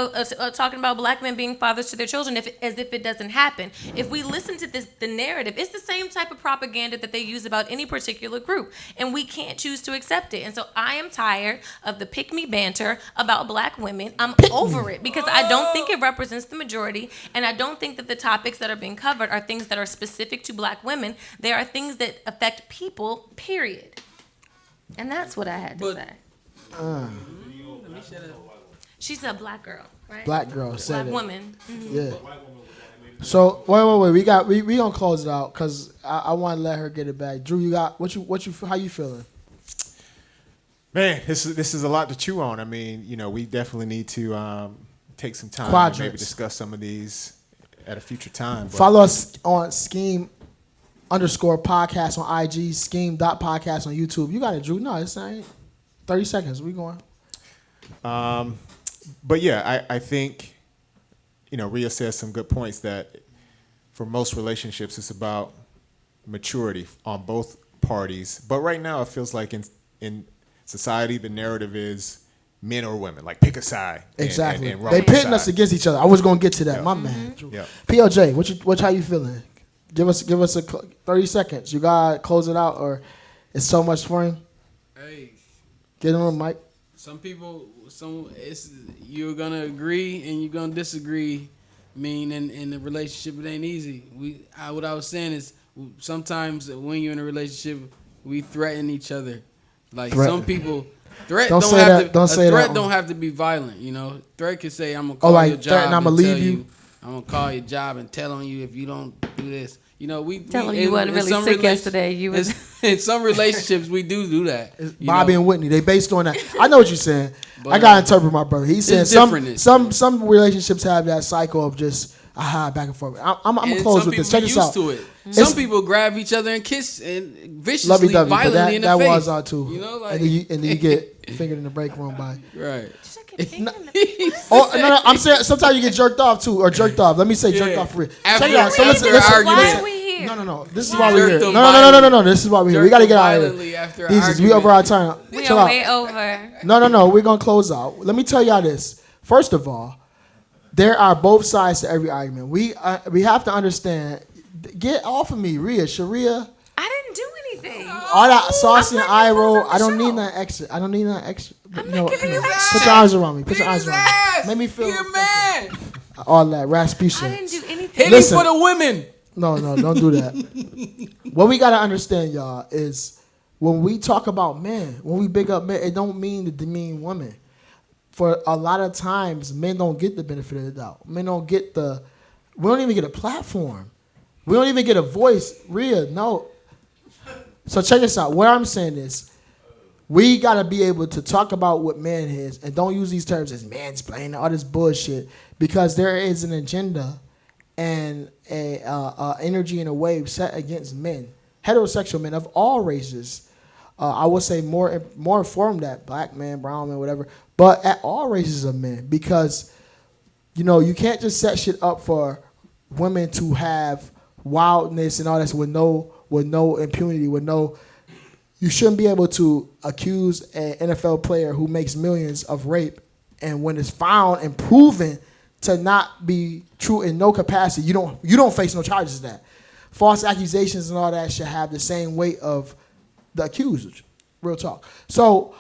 talking about black men being fathers to their children as if it doesn't happen. If we listen to the narrative, it's the same type of propaganda that they use about any particular group, and we can't choose to accept it. And so I am tired of the pick me banter about black women. I'm over it because I don't think it represents the majority, and I don't think that the topics that are being covered are things that are specific to black women. They are things that affect people, period. And that's what I had to say. She's a black girl, right?
Black girl said
Black
it.
woman.
Yeah. So wait. We gonna close it out because I want to let her get it back. Drew, you got what you how you feeling?
Man, this is a lot to chew on. I mean, we definitely need to take some time
Quadrants.
and maybe discuss some of these at a future time. But
Follow us on SKEAM _podcast on IG, SKEAM.podcast on YouTube. You got it, Drew. No, it's not 30 seconds. We going.
But yeah, I think, Rhea says some good points that for most relationships, it's about maturity on both parties. But right now, it feels like in society, the narrative is men or women, like pick a side.
Exactly.
And
They pitting us against each other. I was gonna get to that, my man. Drew.
Yeah.
PLJ, how you feeling? Give us 30 seconds. You gotta close it out, or it's so much for him.
Hey,
Get on the mic.
some people, you're gonna agree and you're gonna disagree. I mean, in the relationship, it ain't easy. What I was saying is sometimes when you're in a relationship, we threaten each other. Like some people. Threat
Don't
don't
say
have
that.
to.
Don't
a
say
threat
that.
don't have to be violent. Threat can say, "I'm gonna call
like
your job
threaten, I'ma
and
leave
tell
you.
I'm gonna call your job and tell on you if you don't do this."
Tell him you wasn't really sick yesterday. You was
in some relationships we do that.
Bobby and Whitney, they based on that. I know what you're saying. I gotta interpret my brother. He's saying
different.
some relationships have that cycle of just back and forth. I'm gonna close with this. Check this out.
To it. Some people grab each other and kiss and viciously,
Lovey-dovey, but
violently in the
that
face.
was out too.
Like,
and then you get fingered in the break room by.
right.
Oh no! I'm saying sometimes you get jerked off too, or jerked off. Let me say jerked off for real. Check it out. So listen.
Why are we here?
No. This is why we're here.
Jerked
No. This is why we're here. We gotta get out of
violently
here.
after
Jesus, we
argument.
over our time.
We
Chill
are
out.
way over.
No. We're gonna close out. Let me tell y'all this. First of all, there are both sides to every argument. We have to understand. Get off of me, Sharia.
I didn't do anything.
All that saucy and
I'm
eye
not
roll.
gonna
I don't
show.
need nothing extra. But,
I'm not giving you
Put your arms around me. Put your arms around me. Make me feel
You're mad.
all that Rasputia.
I didn't do anything.
Hit
Listen.
me for the women.
No, don't do that. What we gotta understand, y'all, is when we talk about men, when we big up men, it don't mean to demean women. For a lot of times, men don't get the benefit of the doubt. Men don't get we don't even get a platform. We don't even get a voice. Rhea, no. So check this out. What I'm saying is, we gotta be able to talk about what man is, and don't use these terms as mansplaining, all this bullshit, because there is an agenda and a energy and a wave set against men, heterosexual men of all races. I would say more informed that black man, brown man, whatever, but at all races of men, because you can't just set shit up for women to have wildness and all this with no impunity, you shouldn't be able to accuse an NFL player who makes millions of rape, and when it's found and proven to not be true in no capacity, you don't face no charges of that. False accusations and all that should have the same weight of the accuser. Real talk. So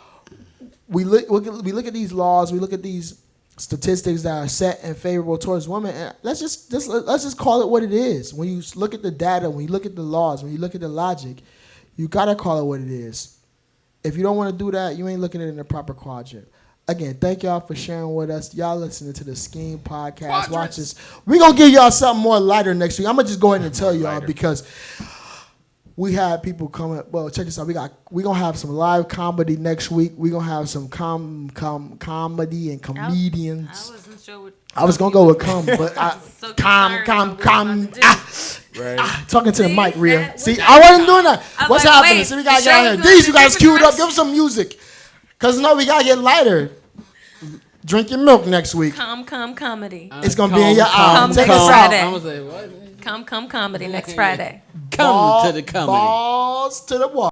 we look at these laws, we look at these statistics that are set and favorable towards women, and let's just call it what it is. When you look at the data, when you look at the laws, when you look at the logic, you gotta call it what it is. If you don't want to do that, you ain't looking at it in the proper quadrant. Again, thank y'all for sharing with us. Y'all listening to the SKEAM podcast. Watch us. We're going to give y'all something more lighter next week. I'm going to just go ahead and tell y'all because we had people coming. Well, check this out. We're going to have some live comedy next week. We're going to have some comedy and comedians.
I wasn't sure what.
I was going to go with but
so
talking to the mic, Rhea. See,
that?
I wasn't doing that. What's
like,
happening?
wait,
See, we got to
the
get out
show's
here.
going
These you guys
in
queued up.
different
Give them some music. Because, we got to get lighter. Drink your milk next week.
Come comedy.
It's going to be in your eye. Take
come
us
Friday.
out.
I was like, what?
Come comedy next Friday.
Come to the comedy.
Balls to the wall.